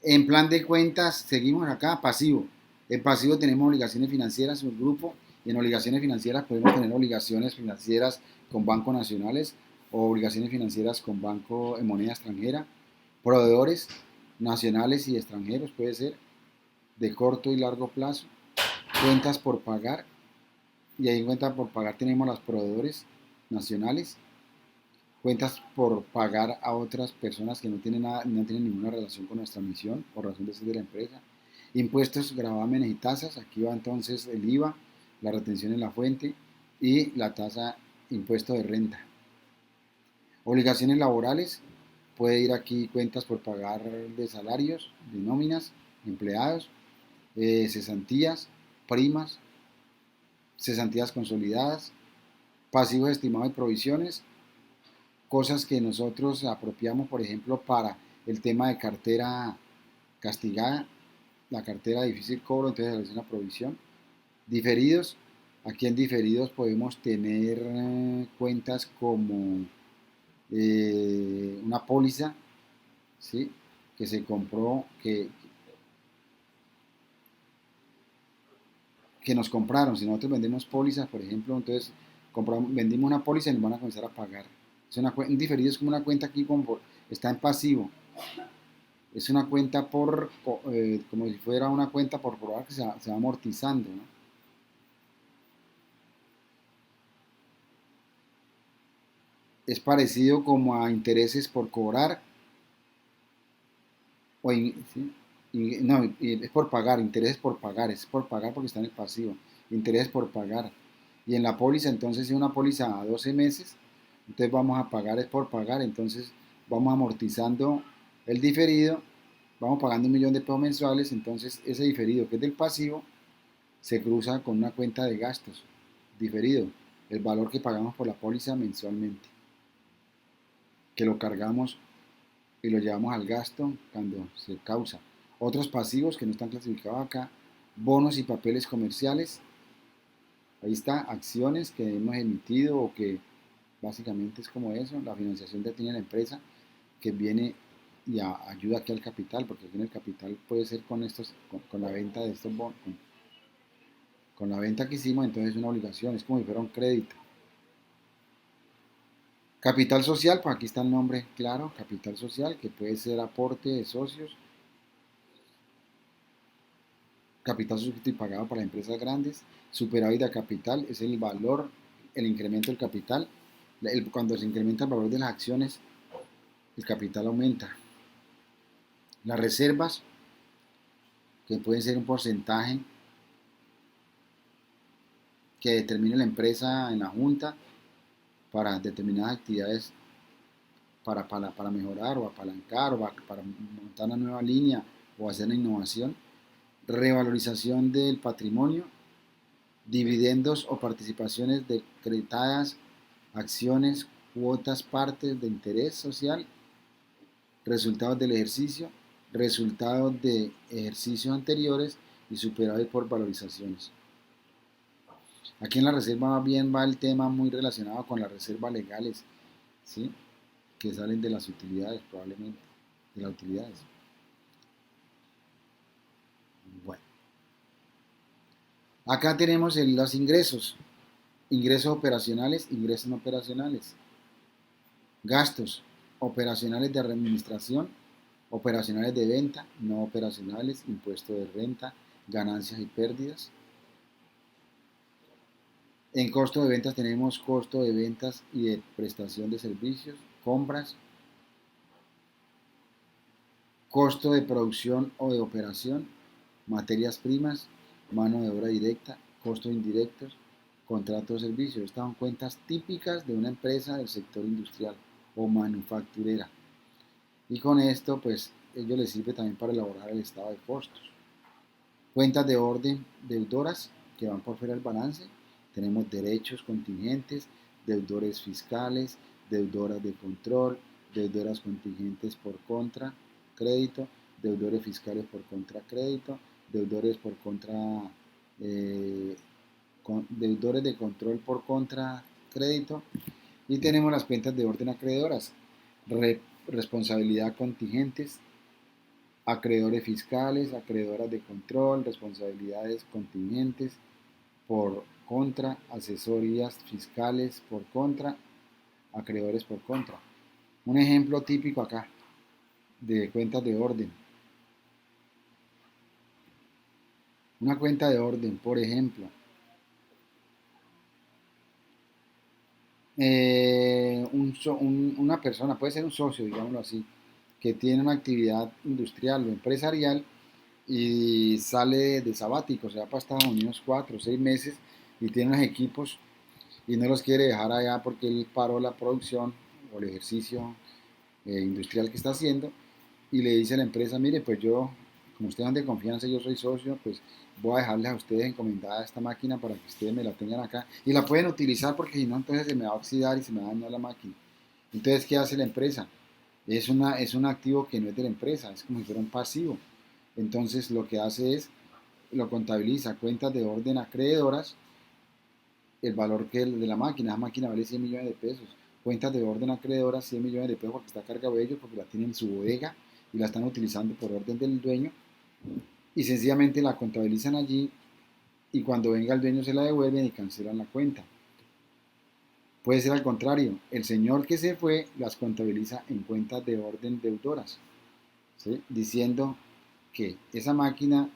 En plan de cuentas, seguimos acá, pasivo. En pasivo tenemos obligaciones financieras, un grupo, y en obligaciones financieras podemos tener obligaciones financieras con bancos nacionales o obligaciones financieras con banco en moneda extranjera, proveedores nacionales y extranjeros, puede ser, de corto y largo plazo, cuentas por pagar, y ahí en cuentas por pagar tenemos los proveedores nacionales, cuentas por pagar a otras personas que no tienen, no tienen ninguna relación con nuestra misión por razón de ser de la empresa, impuestos, gravámenes y tasas, aquí va entonces el IVA, la retención en la fuente y la tasa impuesto de renta. Obligaciones laborales, puede ir aquí cuentas por pagar de salarios, de nóminas, empleados, cesantías, primas, cesantías consolidadas, pasivos estimados y provisiones, cosas que nosotros apropiamos, por ejemplo, para el tema de cartera castigada, la cartera de difícil cobro, entonces se realiza una provisión. Diferidos, aquí en diferidos podemos tener cuentas como una póliza, ¿sí? Que se compró, que nos compraron. Si nosotros vendemos pólizas, por ejemplo, entonces vendimos una póliza y nos van a comenzar a pagar. Un diferido es como una cuenta aquí, está en pasivo. Es una cuenta como si fuera una cuenta por probar que se va amortizando, ¿no? es parecido como a intereses por cobrar, ¿sí? No, es por pagar, intereses por pagar, es por pagar porque está en el pasivo, intereses por pagar. Y en la póliza, entonces, si una póliza a 12 meses, entonces vamos a pagar es por pagar, entonces vamos amortizando el diferido, vamos pagando 1.000.000 de pesos mensuales, entonces ese diferido que es del pasivo se cruza con una cuenta de gastos, diferido, el valor que pagamos por la póliza mensualmente, que lo cargamos y lo llevamos al gasto cuando se causa. Otros pasivos que no están clasificados acá, bonos y papeles comerciales, ahí está, acciones que hemos emitido o que básicamente es como eso, la financiación que tiene la empresa que viene y ayuda aquí al capital, porque aquí en el capital puede ser con la venta de estos bonos, con la venta que hicimos, entonces es una obligación, es como si fuera un crédito. Capital social, pues aquí está el nombre claro, capital social, que puede ser aporte de socios, capital suscrito y pagado para empresas grandes. Superávit de capital es el valor, el incremento del capital. Cuando se incrementa el valor de las acciones, el capital aumenta. Las reservas, que pueden ser un porcentaje que determine la empresa en la junta para determinadas actividades, para mejorar o apalancar o para montar una nueva línea o hacer una innovación. Revalorización del patrimonio, dividendos o participaciones decretadas, acciones, cuotas, partes de interés social, resultados del ejercicio, resultados de ejercicios anteriores y superávit por valorizaciones. Aquí en la reserva bien va el tema muy relacionado con las reservas legales, ¿sí? Que salen de las utilidades probablemente, de las utilidades. Bueno, acá tenemos los ingresos, ingresos operacionales, ingresos no operacionales. Gastos operacionales de administración, operacionales de venta, no operacionales, impuesto de renta, ganancias y pérdidas. En costo de ventas tenemos costo de ventas y de prestación de servicios, compras, costo de producción o de operación, materias primas, mano de obra directa, costos indirectos, contratos de servicios. Estas son cuentas típicas de una empresa del sector industrial o manufacturera. Y con esto, pues, ello les sirve también para elaborar el estado de costos. Cuentas de orden deudoras que van por fuera del balance. Tenemos derechos contingentes, deudores fiscales, deudoras de control, deudoras contingentes por contra crédito, deudores fiscales por contra crédito, deudores por contra deudores de control por contra crédito. Y tenemos las cuentas de orden acreedoras, responsabilidad contingentes, acreedores fiscales, acreedoras de control, responsabilidades contingentes por contra, asesorías fiscales por contra, acreedores por contra. Un ejemplo típico acá de cuentas de orden. Una cuenta de orden, por ejemplo, una persona, puede ser un socio, digámoslo así, que tiene una actividad industrial o empresarial y sale de sabático, se va para Estados Unidos 4 o 6 meses y tiene unos equipos y no los quiere dejar allá porque él paró la producción o el ejercicio industrial que está haciendo y le dice a la empresa, mire, pues yo, como ustedes son de confianza, yo soy socio, pues voy a dejarles a ustedes encomendada esta máquina para que ustedes me la tengan acá y la pueden utilizar porque si no, entonces se me va a oxidar y se me va a dañar la máquina. Entonces, ¿qué hace la empresa? Es un activo que no es de la empresa, es como si fuera un pasivo. Entonces, lo que hace es, lo contabiliza, cuentas de orden acreedoras, el valor que es de la máquina vale 100 millones de pesos. Cuentas de orden acreedoras, 100 millones de pesos porque está a carga de ellos, porque la tienen en su bodega y la están utilizando por orden del dueño. Y sencillamente la contabilizan allí y cuando venga el dueño se la devuelven y cancelan la cuenta. Puede ser al contrario, el señor que se fue las contabiliza en cuentas de orden deudoras, ¿sí? Diciendo que esa máquina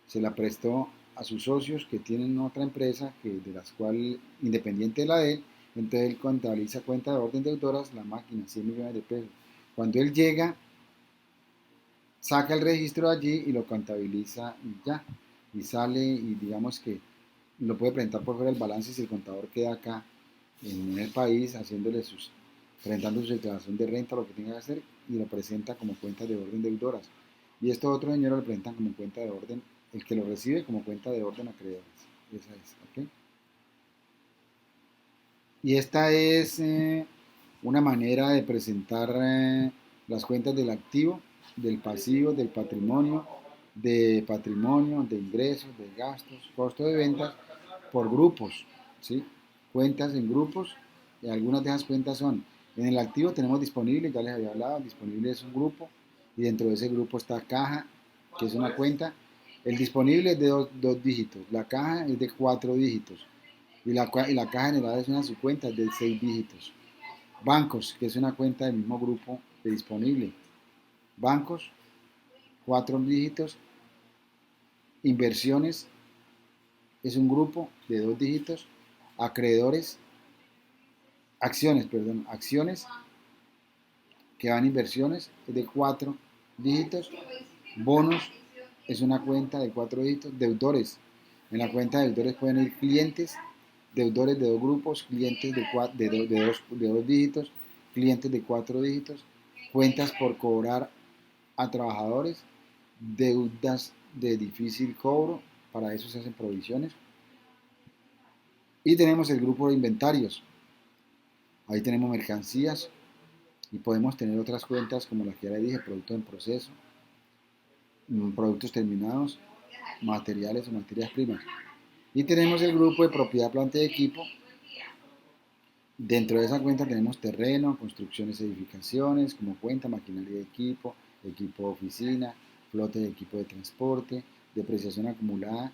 se la prestó a sus socios que tienen otra empresa que de las cuales independiente de la de él, Entonces él contabiliza cuenta de orden deudoras, la máquina, 100 millones de pesos. Cuando él llega, saca el registro de allí y lo contabiliza y ya. Y sale y digamos que lo puede presentar por fuera del balance si el contador queda acá en el país presentando su declaración de renta, lo que tenga que hacer, y lo presenta como cuenta de orden deudoras. Y estos otros señores lo presentan como cuenta de orden, el que lo recibe como cuenta de orden acreedores. Esa es, ¿ok? Y esta es una manera de presentar las cuentas del activo, del pasivo, patrimonio, de ingresos, de gastos, costo de ventas por grupos, ¿sí? Cuentas en grupos, y algunas de esas cuentas son, en el activo tenemos disponible, ya les había hablado, disponible es un grupo, y dentro de ese grupo está caja, que es una cuenta. El disponible es de dos dígitos, la caja es de 4 dígitos, y la caja general es una subcuenta de 6 dígitos. Bancos, que es una cuenta del mismo grupo de disponible. Bancos, 4 dígitos. Inversiones, es un grupo de 2 dígitos. Acreedores, acciones que van inversiones, es de 4 dígitos. Bonos, es una cuenta de 4 dígitos. Deudores, en la cuenta de deudores pueden ir clientes, deudores de 2 grupos, clientes de dos dígitos, clientes de 4 dígitos, cuentas por cobrar a trabajadores, deudas de difícil cobro, para eso se hacen provisiones. Y tenemos el grupo de inventarios, ahí tenemos mercancías y podemos tener otras cuentas como las que ya le dije, productos en proceso, productos terminados, materiales o materias primas. Y tenemos el grupo de propiedad, planta y equipo. Dentro de esa cuenta tenemos terreno, construcciones, edificaciones, como cuenta, maquinaria de equipo, equipo de oficina, flota de equipo de transporte, depreciación acumulada.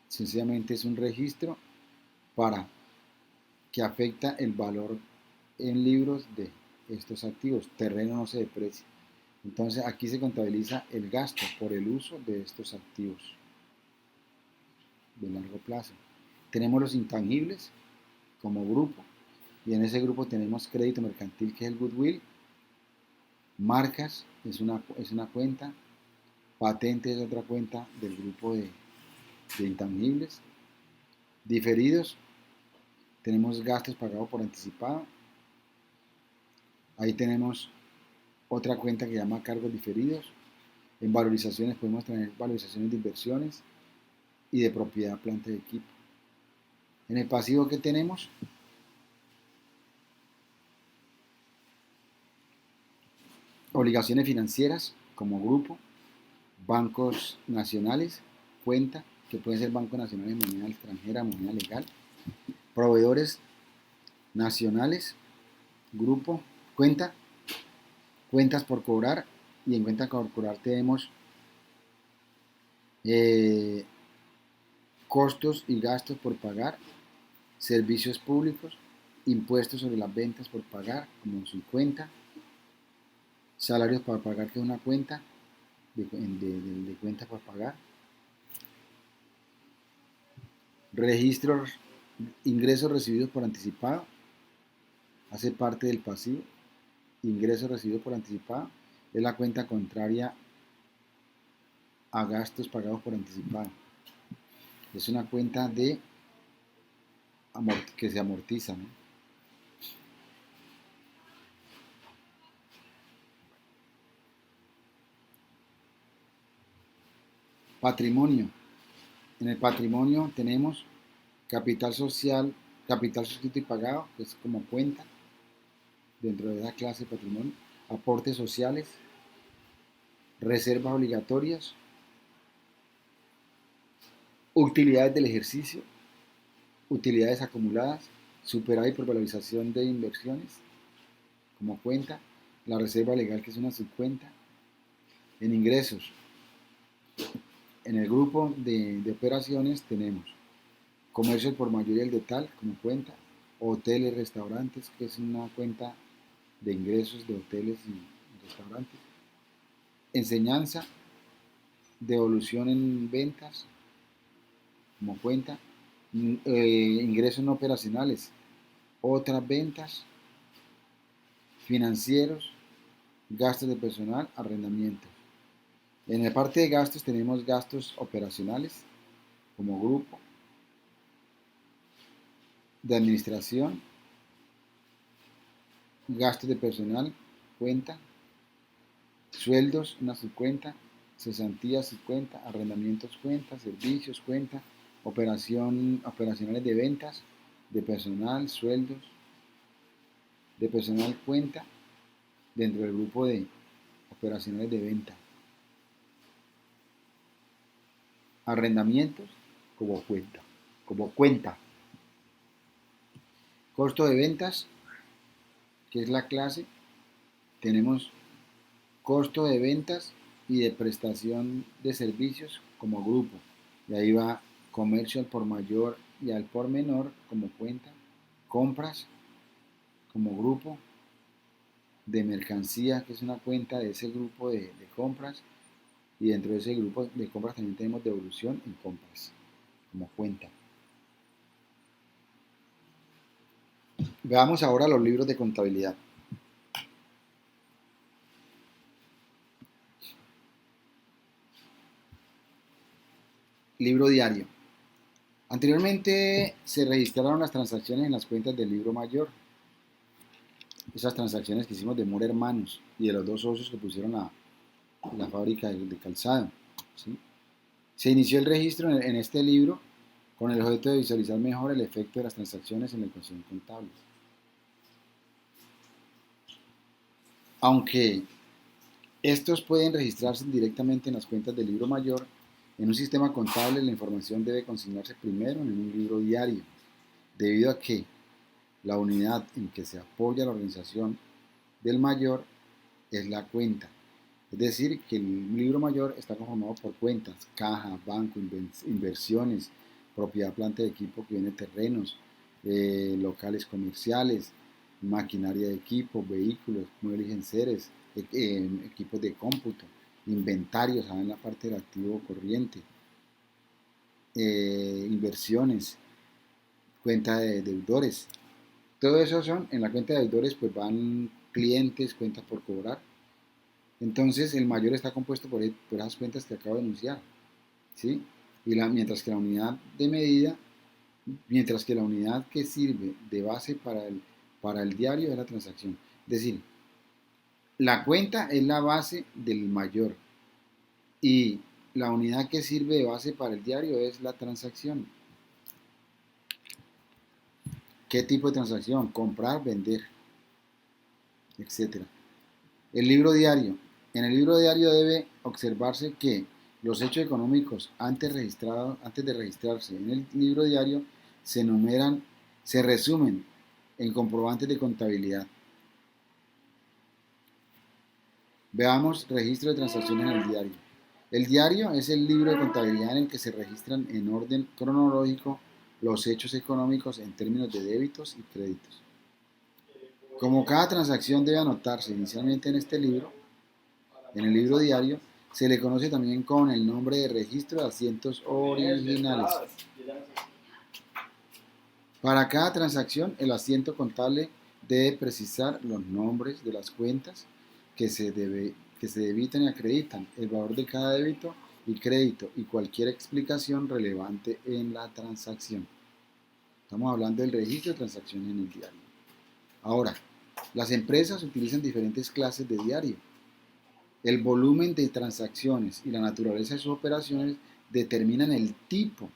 Sencillamente es un registro para que afecta el valor en libros de estos activos. Terreno no se deprecia. Entonces aquí se contabiliza el gasto por el uso de estos activos de largo plazo. Tenemos los intangibles como grupo, y en ese grupo tenemos crédito mercantil, que es el goodwill. Marcas es una cuenta. Patente es otra cuenta del grupo de intangibles. Diferidos, tenemos gastos pagados por anticipado. Ahí tenemos otra cuenta que se llama cargos diferidos. En valorizaciones podemos tener valorizaciones de inversiones y de propiedad, planta y equipo. En el pasivo, que tenemos obligaciones financieras como grupo, bancos nacionales, cuenta, que pueden ser bancos nacionales, moneda extranjera, moneda legal, proveedores nacionales, grupo, cuenta, cuentas por cobrar, y en cuenta por cobrar tenemos eh, costos y gastos por pagar, servicios públicos, impuestos sobre las ventas por pagar, como su cuenta, salarios para pagar, que es una cuenta de cuenta por pagar, registros, ingresos recibidos por anticipado, hace parte del pasivo. Ingresos recibidos por anticipado es la cuenta contraria a gastos pagados por anticipado. Es una cuenta que se amortiza, ¿no? Patrimonio. En el patrimonio tenemos capital social, capital suscrito y pagado, que es como cuenta dentro de esa clase de patrimonio. Aportes sociales, reservas obligatorias, utilidades del ejercicio, utilidades acumuladas, superávit por valorización de inversiones como cuenta, la reserva legal, que es una subcuenta. En ingresos, en el grupo de operaciones tenemos comercio al por mayor y el de tal como cuenta, hoteles, restaurantes, que es una cuenta de ingresos de hoteles y restaurantes, enseñanza, devolución en ventas como cuenta, ingresos no operacionales, otras ventas, financieros, gastos de personal, arrendamientos. En la parte de gastos tenemos gastos operacionales como grupo, de administración, gastos de personal, cuenta, sueldos, una subcuenta, cesantías, subcuenta, arrendamientos, cuenta, servicios, cuenta, operacionales de ventas, de personal, sueldos, de personal, cuenta, dentro del grupo de operacionales de venta, arrendamientos como cuenta, costo de ventas, que es la clase, tenemos costo de ventas y de prestación de servicios como grupo. Y ahí va comercio al por mayor y al por menor como cuenta, compras como grupo, de mercancía, que es una cuenta de ese grupo de compras, y dentro de ese grupo de compras también tenemos devolución en compras como cuenta. Veamos ahora los libros de contabilidad. Libro diario. Anteriormente se registraron las transacciones en las cuentas del libro mayor. Esas transacciones que hicimos de Mura Hermanos y de los dos socios que pusieron la fábrica de calzado, ¿sí? Se inició el registro en este libro con el objeto de visualizar mejor el efecto de las transacciones en la ecuación contable. Aunque estos pueden registrarse directamente en las cuentas del libro mayor, en un sistema contable la información debe consignarse primero en un libro diario, debido a que la unidad en que se apoya la organización del mayor es la cuenta. Es decir, que el libro mayor está conformado por cuentas, caja, banco, inversiones, propiedad, planta de equipo que viene terrenos, locales comerciales, maquinaria de equipo, vehículos, muebles y enseres, equipos de cómputo, inventarios, en la parte del activo corriente, inversiones, cuenta de deudores. Todo eso son, en la cuenta de deudores pues van clientes, cuentas por cobrar. Entonces el mayor está compuesto por esas cuentas que acabo de enunciar, ¿sí? Mientras que la unidad de medida, mientras que la unidad que sirve de base para el diario es la transacción. Es decir, la cuenta es la base del mayor y la unidad que sirve de base para el diario es la transacción. ¿Qué tipo de transacción? Comprar, vender, etcétera. El libro diario. En el libro diario debe observarse que los hechos económicos antes de registrarse en el libro diario se enumeran, se resumen en comprobantes de contabilidad. Veamos registro de transacciones en el diario. El diario es el libro de contabilidad en el que se registran en orden cronológico los hechos económicos en términos de débitos y créditos. Como cada transacción debe anotarse inicialmente en este libro, en el libro diario, se le conoce también con el nombre de registro de asientos originales. Para cada transacción, el asiento contable debe precisar los nombres de las cuentas que se debitan y acreditan, el valor de cada débito y crédito y cualquier explicación relevante en la transacción. Estamos hablando del registro de transacciones en el diario. Ahora, las empresas utilizan diferentes clases de diario. El volumen de transacciones y la naturaleza de sus operaciones determinan el tipo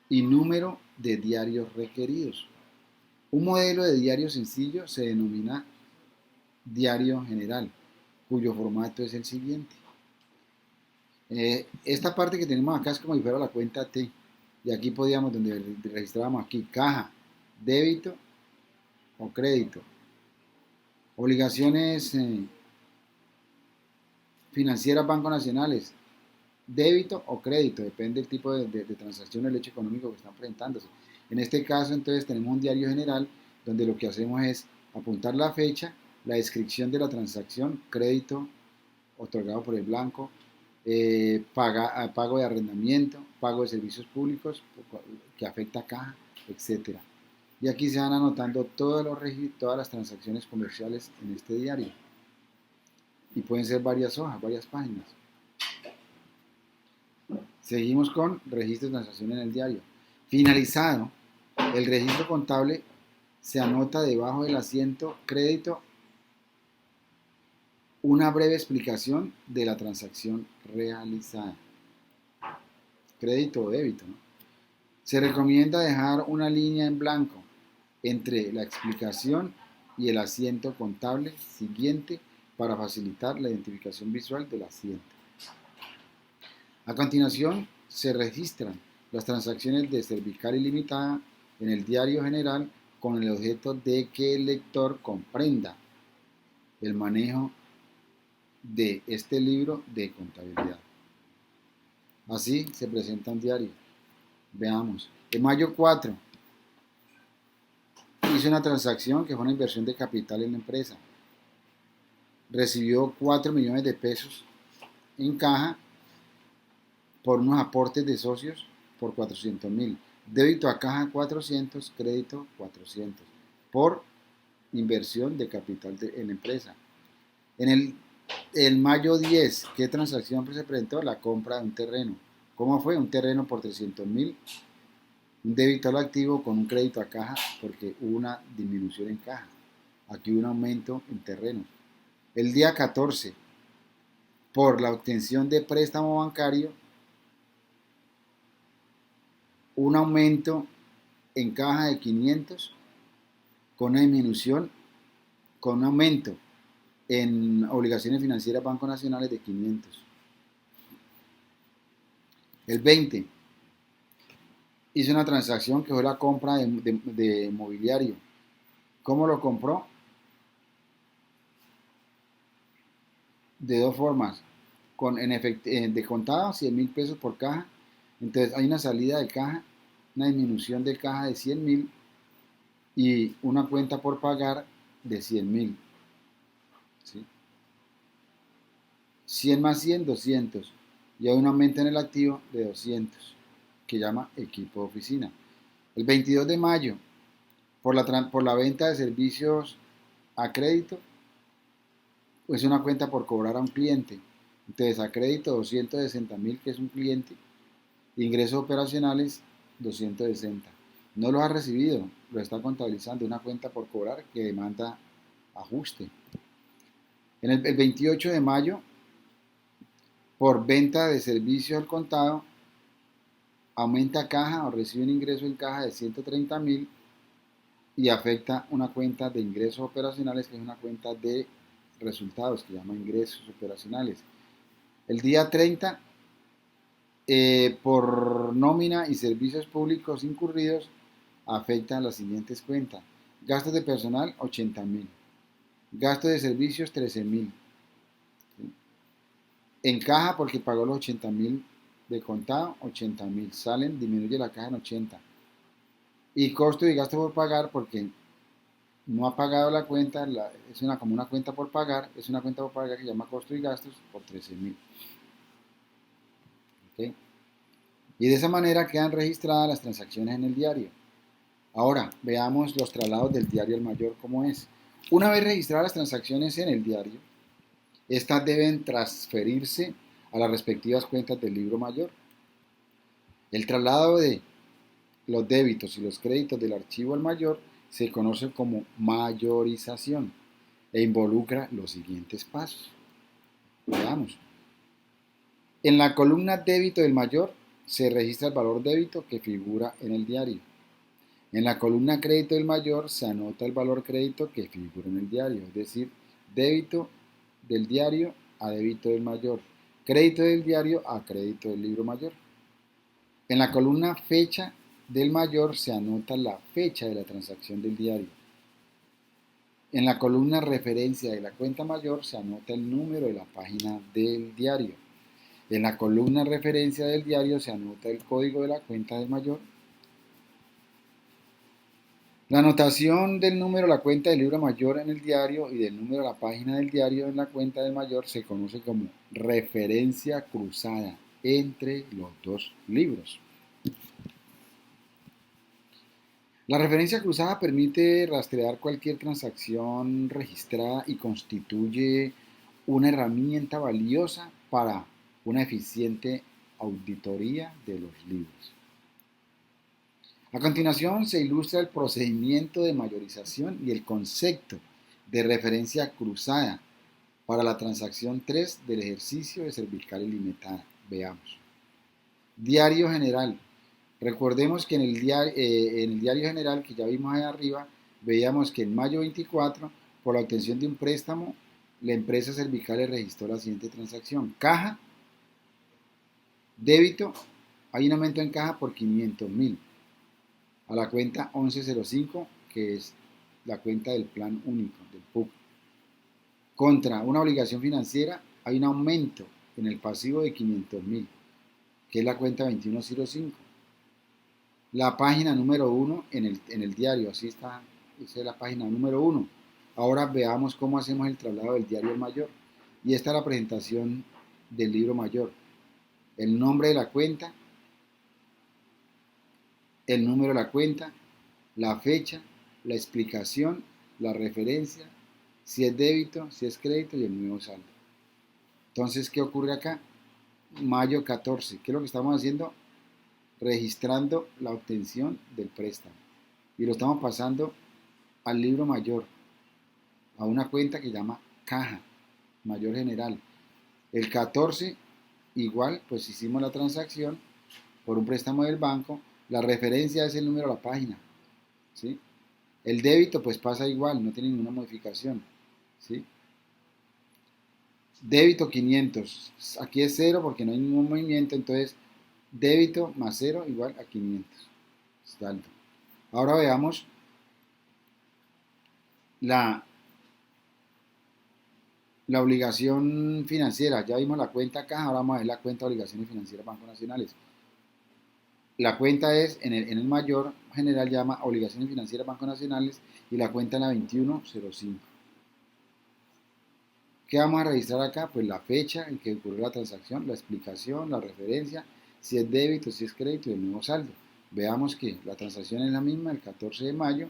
y número de diarios requeridos. Un modelo de diario sencillo se denomina diario general, cuyo formato es el siguiente. Esta parte que tenemos acá es como si fuera la cuenta T. Y aquí podíamos, donde registrábamos aquí, caja, débito o crédito. Obligaciones financieras, bancos nacionales, débito o crédito, depende del tipo de transacción o el hecho económico que están presentándose. En este caso, entonces, tenemos un diario general donde lo que hacemos es apuntar la fecha, la descripción de la transacción, crédito otorgado por el blanco, pago de arrendamiento, pago de servicios públicos que afecta a caja, etc. Y aquí se van anotando todas las transacciones comerciales en este diario. Y pueden ser varias hojas, varias páginas. Seguimos con registro de transacción en el diario. Finalizado el registro contable, se anota debajo del asiento crédito una breve explicación de la transacción realizada. Crédito o débito, ¿no? Se recomienda dejar una línea en blanco entre la explicación y el asiento contable siguiente para facilitar la identificación visual del asiento. A continuación, se registran las transacciones de cervical ilimitada en el diario general con el objeto de que el lector comprenda el manejo de este libro de contabilidad. Así se presenta un diario. Veamos. En mayo 4 hizo una transacción que fue una inversión de capital en la empresa. Recibió 4 millones de pesos en caja por unos aportes de socios por 400.000. Débito a caja 400, crédito 400 por inversión de capital en la empresa. En el mayo 10, ¿qué transacción se presentó? La compra de un terreno. ¿Cómo fue? Un terreno por 300.000, un débito al activo con un crédito a caja porque hubo una disminución en caja. Aquí hubo un aumento en terrenos. El día 14, por la obtención de préstamo bancario, un aumento en caja de 500 con una disminución, con un aumento en obligaciones financieras bancos nacionales de 500. El 20 hizo una transacción que fue la compra de mobiliario. ¿Cómo lo compró? De dos formas. De contado, 100.000 pesos por caja. Entonces hay una salida de caja, una disminución de caja de 100.000 y una cuenta por pagar de 100.000. ¿Sí? 100 más 100, 200. Y hay un aumento en el activo de 200, que llama equipo de oficina. El 22 de mayo, por la venta de servicios a crédito, pues una cuenta por cobrar a un cliente. Entonces, a crédito 260.000, que es un cliente, ingresos operacionales 260. No los ha recibido, lo está contabilizando, una cuenta por cobrar que demanda ajuste. El 28 de mayo, por venta de servicios al contado, aumenta caja o recibe un ingreso en caja de 130.000 y afecta una cuenta de ingresos operacionales, que es una cuenta de resultados, que llama ingresos operacionales. El día 30, por nómina y servicios públicos incurridos, afectan las siguientes cuentas. Gastos de personal, 80.000. Gastos de servicios, 13.000. ¿Sí? En caja, porque pagó los 80.000 de contado, 80.000. Salen, disminuye la caja en 80. Y costo y gasto por pagar, porque no ha pagado la cuenta, es como una cuenta por pagar, es una cuenta por pagar que se llama costo y gastos por 13.000. ¿Okay? Y de esa manera quedan registradas las transacciones en el diario. Ahora, veamos los traslados del diario al mayor, cómo es. Una vez registradas las transacciones en el diario, estas deben transferirse a las respectivas cuentas del libro mayor. El traslado de los débitos y los créditos del archivo al mayor se conoce como mayorización e involucra los siguientes pasos. Veamos. En la columna débito del mayor se registra el valor débito que figura en el diario. En la columna crédito del mayor se anota el valor crédito que figura en el diario, es decir, débito del diario a débito del mayor, crédito del diario a crédito del libro mayor. En la columna fecha del mayor se anota la fecha de la transacción del diario. En la columna referencia de la cuenta mayor se anota el número de la página del diario. En la columna referencia del diario se anota el código de la cuenta del mayor. La anotación del número de la cuenta del libro mayor en el diario y del número de la página del diario en la cuenta del mayor se conoce como referencia cruzada entre los dos libros. La referencia cruzada permite rastrear cualquier transacción registrada y constituye una herramienta valiosa para una eficiente auditoría de los libros. A continuación se ilustra el procedimiento de mayorización y el concepto de referencia cruzada para la transacción 3 del ejercicio de cervical ilimitada. Veamos. Diario general. Recordemos que en el diario general que ya vimos ahí arriba, veíamos que en mayo 24, por la obtención de un préstamo, la empresa cervical le registró la siguiente transacción. Caja, débito, hay un aumento en caja por 500.000 a la cuenta 1105, que es la cuenta del plan único, del PUC. Contra una obligación financiera, hay un aumento en el pasivo de 500.000, que es la cuenta 2105. La página número 1 en el diario, así está, esa es la página número 1. Ahora veamos cómo hacemos el traslado del diario al mayor. Y esta es la presentación del libro mayor. El nombre de la cuenta, el número de la cuenta, la fecha, la explicación, la referencia, si es débito, si es crédito y el nuevo saldo. Entonces, ¿qué ocurre acá? Mayo 14, ¿qué es lo que estamos haciendo? Registrando la obtención del préstamo. Y lo estamos pasando al libro mayor, a una cuenta que llama caja, mayor general. El 14, igual, pues hicimos la transacción por un préstamo del banco, la referencia es el número de la página, ¿sí? El débito pues pasa igual, no tiene ninguna modificación, ¿sí? Débito 500, aquí es 0 porque no hay ningún movimiento, entonces débito más 0 igual a 500, saldo. Ahora veamos la, la obligación financiera, ya vimos la cuenta acá, ahora vamos a ver la cuenta de obligaciones financieras Bancos Nacionales. La cuenta es, en el mayor general llama obligaciones financieras Bancos Nacionales y la cuenta en la 2105. ¿Qué vamos a registrar acá? Pues la fecha en que ocurrió la transacción, la explicación, la referencia, si es débito, si es crédito y el nuevo saldo. Veamos que la transacción es la misma, el 14 de mayo.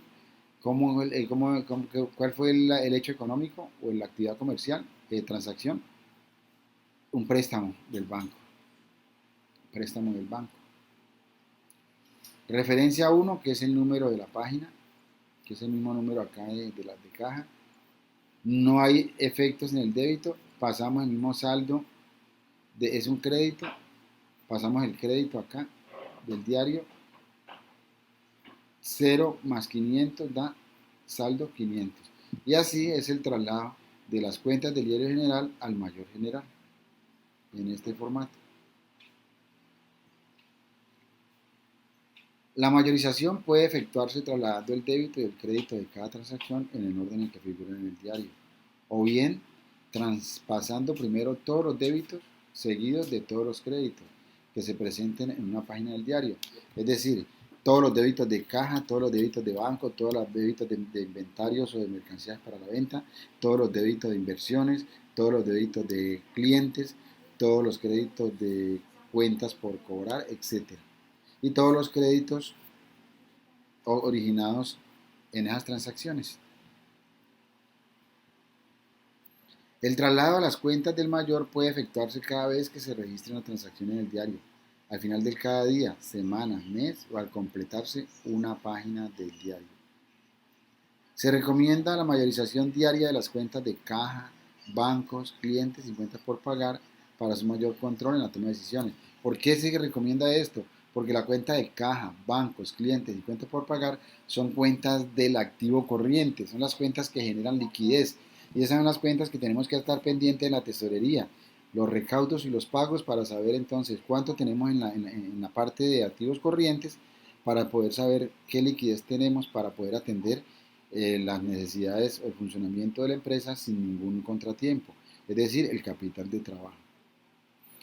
¿Cuál fue el hecho económico o la actividad comercial? Transacción, un préstamo del banco. Préstamo del banco. Referencia 1, que es el número de la página, que es el mismo número acá de las de caja. No hay efectos en el débito, pasamos el mismo saldo, es un crédito, pasamos el crédito acá del diario, 0 más 500 da saldo 500. Y así es el traslado de las cuentas del diario general al mayor general, en este formato. La mayorización puede efectuarse trasladando el débito y el crédito de cada transacción en el orden en que figuran en el diario, o bien traspasando primero todos los débitos seguidos de todos los créditos que se presenten en una página del diario. Es decir, todos los débitos de caja, todos los débitos de banco, todos los débitos de inventarios o de mercancías para la venta, todos los débitos de inversiones, todos los débitos de clientes, todos los créditos de cuentas por cobrar, etc. Y todos los créditos originados en esas transacciones. El traslado a las cuentas del mayor puede efectuarse cada vez que se registre una transacción en el diario, al final de cada día, semana, mes o al completarse una página del diario. Se recomienda la mayorización diaria de las cuentas de caja, bancos, clientes y cuentas por pagar para su mayor control en la toma de decisiones. ¿Por qué se recomienda esto? Porque la cuenta de caja, bancos, clientes y cuentas por pagar son cuentas del activo corriente, son las cuentas que generan liquidez. Y esas son las cuentas que tenemos que estar pendientes de la tesorería, los recaudos y los pagos para saber entonces cuánto tenemos en la parte de activos corrientes para poder saber qué liquidez tenemos para poder atender las necesidades o el funcionamiento de la empresa sin ningún contratiempo, es decir, el capital de trabajo.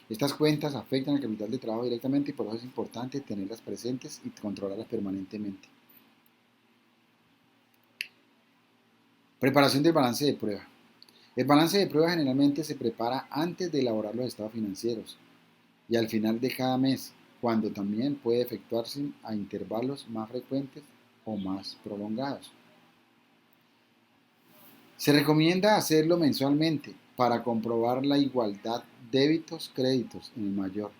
Estas cuentas afectan al capital de trabajo directamente y por eso es importante tenerlas presentes y controlarlas permanentemente. Preparación del balance de prueba. El balance de prueba generalmente se prepara antes de elaborar los estados financieros y al final de cada mes, cuando también puede efectuarse a intervalos más frecuentes o más prolongados. Se recomienda hacerlo mensualmente para comprobar la igualdad débitos-créditos en el mayor,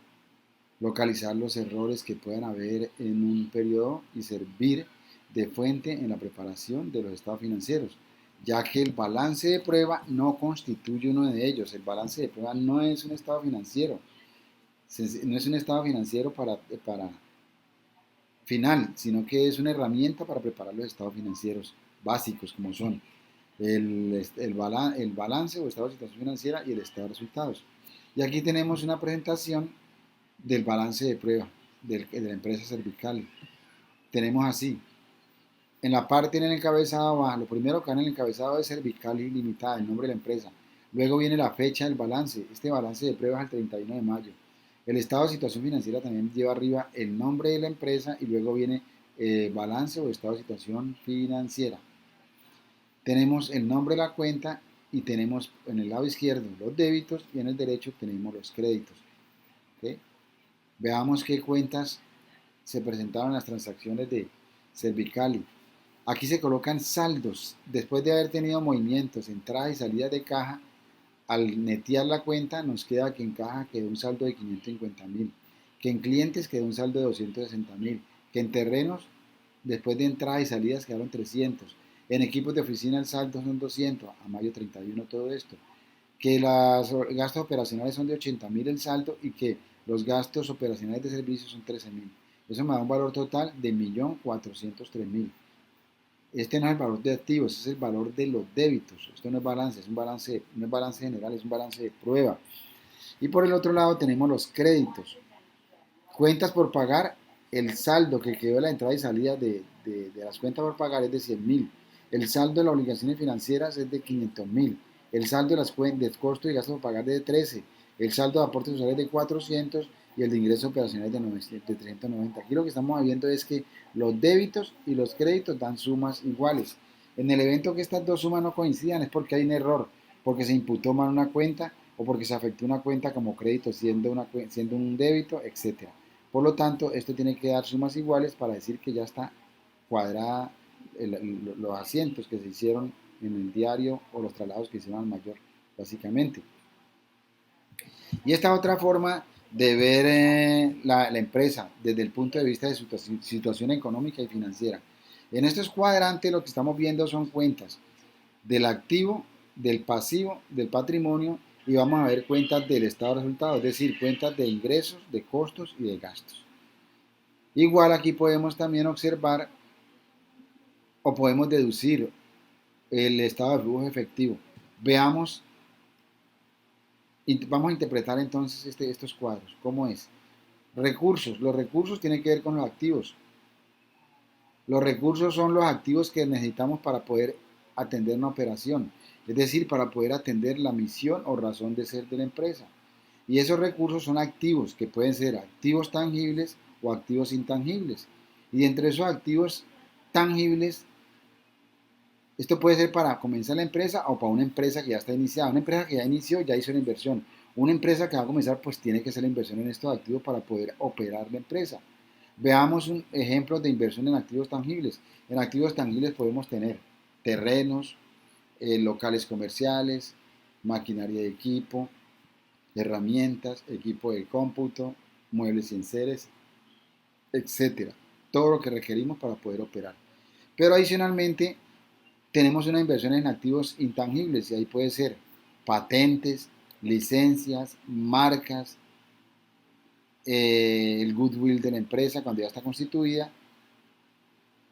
localizar los errores que puedan haber en un periodo y servir de fuente en la preparación de los estados financieros, ya que el balance de prueba no constituye uno de ellos. El balance de prueba no es un estado financiero, no es un estado financiero para final, sino que es una herramienta para preparar los estados financieros básicos, como son el balance o estado de situación financiera y el estado de resultados. Y aquí tenemos una presentación del balance de prueba de la empresa cervical. Tenemos así, en la parte en el encabezado abajo, lo primero que en el encabezado es cervical ilimitada, el nombre de la empresa. Luego viene la fecha del balance. Este balance de prueba es el 31 de mayo. El estado de situación financiera también lleva arriba el nombre de la empresa y luego viene balance o estado de situación financiera. Tenemos el nombre de la cuenta y tenemos en el lado izquierdo los débitos y en el derecho tenemos los créditos. ¿Okay? Veamos qué cuentas se presentaron en las transacciones de Cervicali. Aquí se colocan saldos. Después de haber tenido movimientos, entradas y salidas de caja, al netear la cuenta nos queda que en caja quedó un saldo de 550.000, que en clientes quedó un saldo de 260.000, que en terrenos después de entradas y salidas quedaron 300, en equipos de oficina el saldo son 200, a mayo 31 todo esto, que los gastos operacionales son de 80.000 el saldo y que los gastos operacionales de servicios son 13.000. Eso me da un valor total de 1.403.000. Este no es el valor de activos, es el valor de los débitos. Esto no es balance, no es balance general, es un balance de prueba. Y por el otro lado tenemos los créditos. Cuentas por pagar, el saldo que quedó de la entrada y salida de las cuentas por pagar es de 100.000. El saldo de las obligaciones financieras es de 500.000. El saldo de las cuentas de costos y gastos por pagar es de 13. El saldo de aportes sociales es de 400 y el de ingresos operacionales de 390. Aquí lo que estamos viendo es que los débitos y los créditos dan sumas iguales. En el evento que estas dos sumas no coincidan es porque hay un error, porque se imputó mal una cuenta o porque se afectó una cuenta como crédito siendo un débito, etc. Por lo tanto, esto tiene que dar sumas iguales para decir que ya está cuadrada los asientos que se hicieron en el diario o los traslados que hicieron al mayor, básicamente. Y esta otra forma de ver la empresa desde el punto de vista de su situación económica y financiera. En estos cuadrantes lo que estamos viendo son cuentas del activo, del pasivo, del patrimonio y vamos a ver cuentas del estado de resultados, es decir, cuentas de ingresos, de costos y de gastos. Igual aquí podemos también observar o podemos deducir el estado de flujo efectivo. Veamos, vamos a interpretar entonces estos cuadros. ¿Cómo es? Recursos. Los recursos tienen que ver con los activos. Los recursos son los activos que necesitamos para poder atender una operación, es decir, para poder atender la misión o razón de ser de la empresa. Y esos recursos son activos que pueden ser activos tangibles o activos intangibles. Y entre esos activos tangibles, esto puede ser para comenzar la empresa o para una empresa que ya está iniciada. Una empresa que ya inició, ya hizo la inversión. Una empresa que va a comenzar, pues tiene que hacer la inversión en estos activos para poder operar la empresa. Veamos un ejemplo de inversión en activos tangibles. En activos tangibles podemos tener terrenos, locales comerciales, maquinaria de equipo, herramientas, equipo de cómputo, muebles y enseres, etcétera. Todo lo que requerimos para poder operar. Pero adicionalmente tenemos una inversión en activos intangibles y ahí puede ser patentes, licencias, marcas, el goodwill de la empresa cuando ya está constituida.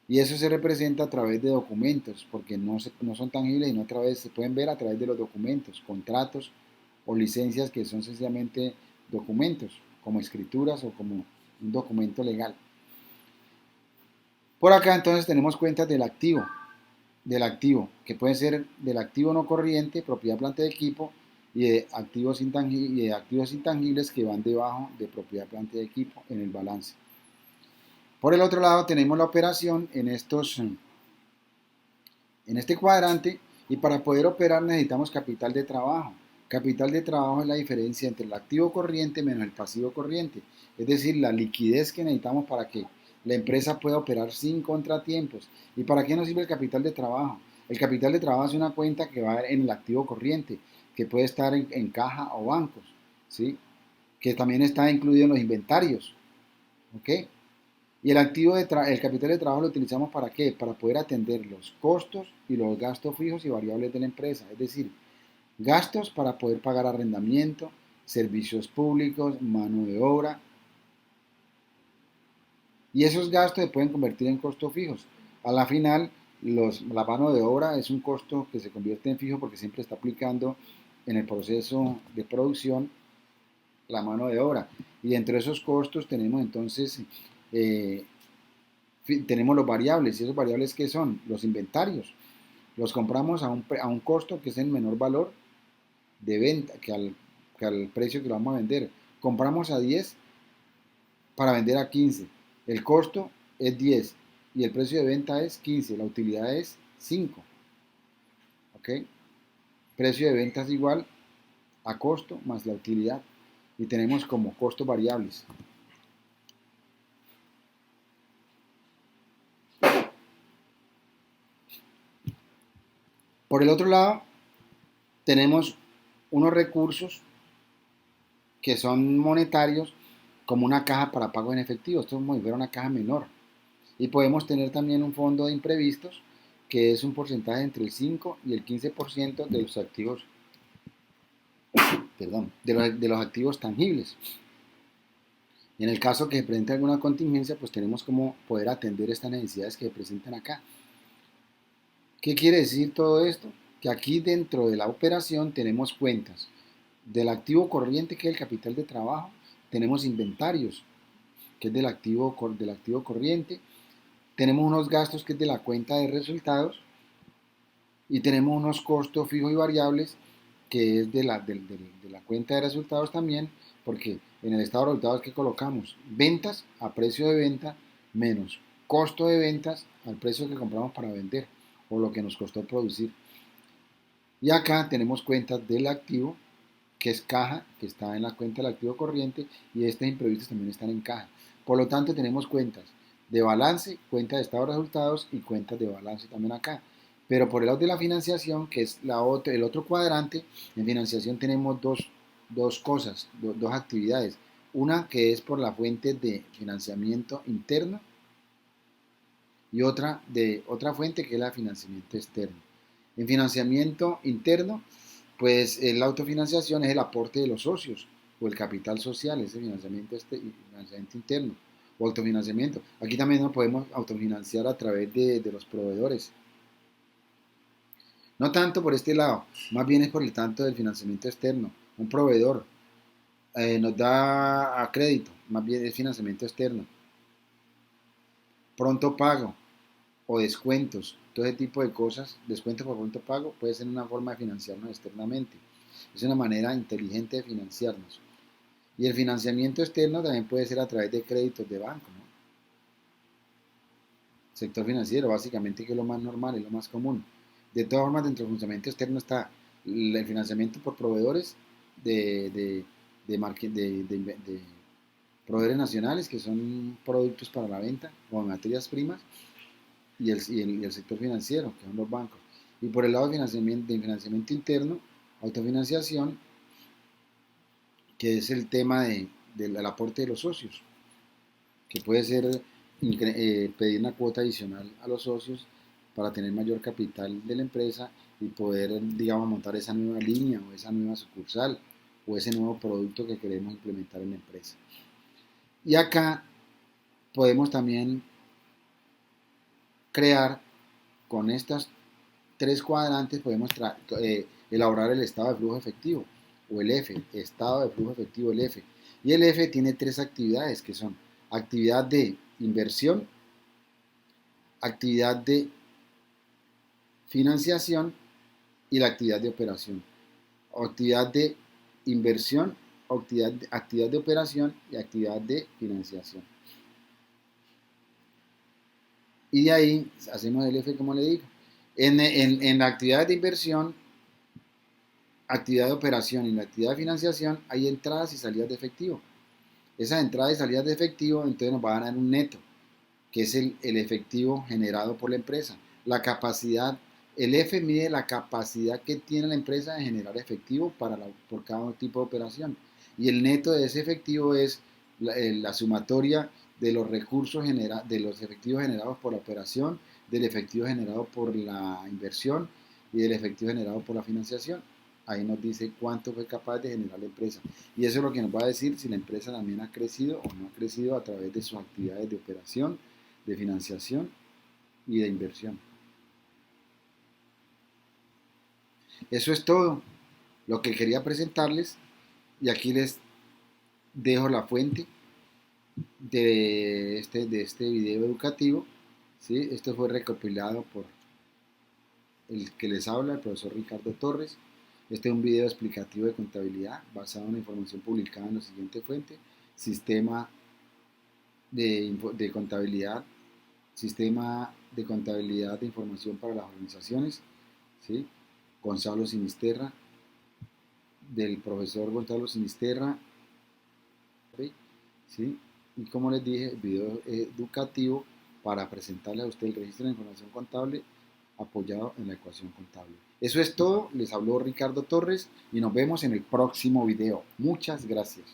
Y eso se representa a través de documentos, porque no son tangibles y no se pueden ver a través de los documentos, contratos o licencias que son sencillamente documentos, como escrituras o como un documento legal. Por acá entonces tenemos cuentas del activo, que puede ser del activo no corriente, propiedad, planta de equipo, y de activos intangibles que van debajo de propiedad, planta de equipo en el balance. Por el otro lado tenemos la operación en este cuadrante y para poder operar necesitamos capital de trabajo. Capital de trabajo es la diferencia entre el activo corriente menos el pasivo corriente, es decir, la liquidez que necesitamos para que la empresa pueda operar sin contratiempos. ¿Y para qué nos sirve el capital de trabajo? El capital de trabajo es una cuenta que va en el activo corriente, que puede estar en caja o bancos, ¿sí? Que también está incluido en los inventarios, ¿ok? Y el capital de trabajo lo utilizamos ¿para qué? Para poder atender los costos y los gastos fijos y variables de la empresa, es decir, gastos para poder pagar arrendamiento, servicios públicos, mano de obra, y esos gastos se pueden convertir en costos fijos. A la final, la mano de obra es un costo que se convierte en fijo porque siempre está aplicando en el proceso de producción la mano de obra. Y dentro de esos costos tenemos entonces, eh, tenemos los variables. ¿Y esos variables qué son? Los inventarios. Los compramos a un costo que es el menor valor de venta que al precio que lo vamos a vender. Compramos a 10 para vender a 15. El costo es 10 y el precio de venta es 15. La utilidad es 5. ¿Ok? Precio de venta es igual a costo más la utilidad. Y tenemos como costos variables. Por el otro lado, tenemos unos recursos que son monetarios como una caja para pago en efectivo. Esto es como si fuera una caja menor. Y podemos tener también un fondo de imprevistos que es un porcentaje entre el 5 y el 15% de los activos, perdón, de los activos tangibles. Y en el caso que se presente alguna contingencia, pues tenemos como poder atender estas necesidades que se presentan acá. ¿Qué quiere decir todo esto? Que aquí dentro de la operación tenemos cuentas del activo corriente, que es el capital de trabajo, tenemos inventarios, que es del activo corriente, tenemos unos gastos, que es de la cuenta de resultados, y tenemos unos costos fijos y variables, que es de la cuenta de resultados también, porque en el estado de resultados que colocamos ventas a precio de venta menos costo de ventas al precio que compramos para vender o lo que nos costó producir. Y acá tenemos cuentas del activo, que es caja, que está en la cuenta del activo corriente, y estos imprevistos también están en caja. Por lo tanto, tenemos cuentas de balance, cuenta de estado de resultados y cuentas de balance también acá. Pero por el lado de la financiación, que es el otro cuadrante, en financiación tenemos dos cosas, dos actividades. Una que es por la fuente de financiamiento interno y otra fuente que es la de financiamiento externo. En financiamiento interno, pues la autofinanciación es el aporte de los socios o el capital social, ese financiamiento interno o autofinanciamiento. Aquí también nos podemos autofinanciar a través de los proveedores. No tanto por este lado, más bien es por el tanto del financiamiento externo. Un proveedor nos da a crédito, más bien es financiamiento externo. Pronto pago o descuentos, todo ese tipo de cosas, descuentos por pronto pago, puede ser una forma de financiarnos externamente. Es una manera inteligente de financiarnos. Y el financiamiento externo también puede ser a través de créditos de banco, ¿no? Sector financiero, básicamente, que es lo más normal, es lo más común. De todas formas, dentro del financiamiento externo está el financiamiento por proveedores de, de, de proveedores nacionales, que son productos para la venta o materias primas, y el sector financiero, que son los bancos. Y por el lado de financiamiento interno, autofinanciación, que es el tema del aporte de los socios, que puede ser pedir una cuota adicional a los socios para tener mayor capital de la empresa y poder, digamos, montar esa nueva línea o esa nueva sucursal o ese nuevo producto que queremos implementar en la empresa. Y acá podemos también crear con estas tres cuadrantes, podemos elaborar el estado de flujo efectivo o el F, estado de flujo efectivo, el F. Y el F tiene tres actividades, que son actividad de inversión, actividad de financiación y la actividad de operación. Actividad de inversión, actividad de operación y actividad de financiación. Y de ahí hacemos el F, como le digo. En la actividad de inversión, actividad de operación y la actividad de financiación hay entradas y salidas de efectivo. Esas entradas y salidas de efectivo entonces nos van a dar un neto. que es el efectivo generado por la empresa. La capacidad, el F mide la capacidad que tiene la empresa de generar efectivo por cada tipo de operación. Y el neto de ese efectivo es la sumatoria de los recursos de los efectivos generados por la operación, del efectivo generado por la inversión y del efectivo generado por la financiación. Ahí nos dice cuánto fue capaz de generar la empresa. Y eso es lo que nos va a decir si la empresa también ha crecido o no ha crecido a través de sus actividades de operación, de financiación y de inversión. Eso es todo lo que quería presentarles y aquí les dejo la fuente de este video educativo. ¿Sí? Esto fue recopilado por el que les habla, el profesor Ricardo Torres. Este es un video explicativo de contabilidad basado en la información publicada en la siguiente fuente: Sistema de Contabilidad, Sistema de Contabilidad de Información para las Organizaciones, ¿sí? Gonzalo Sinisterra, del profesor Gonzalo Sinisterra, ¿sí? Y como les dije, video educativo para presentarle a usted el registro de información contable apoyado en la ecuación contable. Eso es todo, les habló Ricardo Torres y nos vemos en el próximo video. Muchas gracias.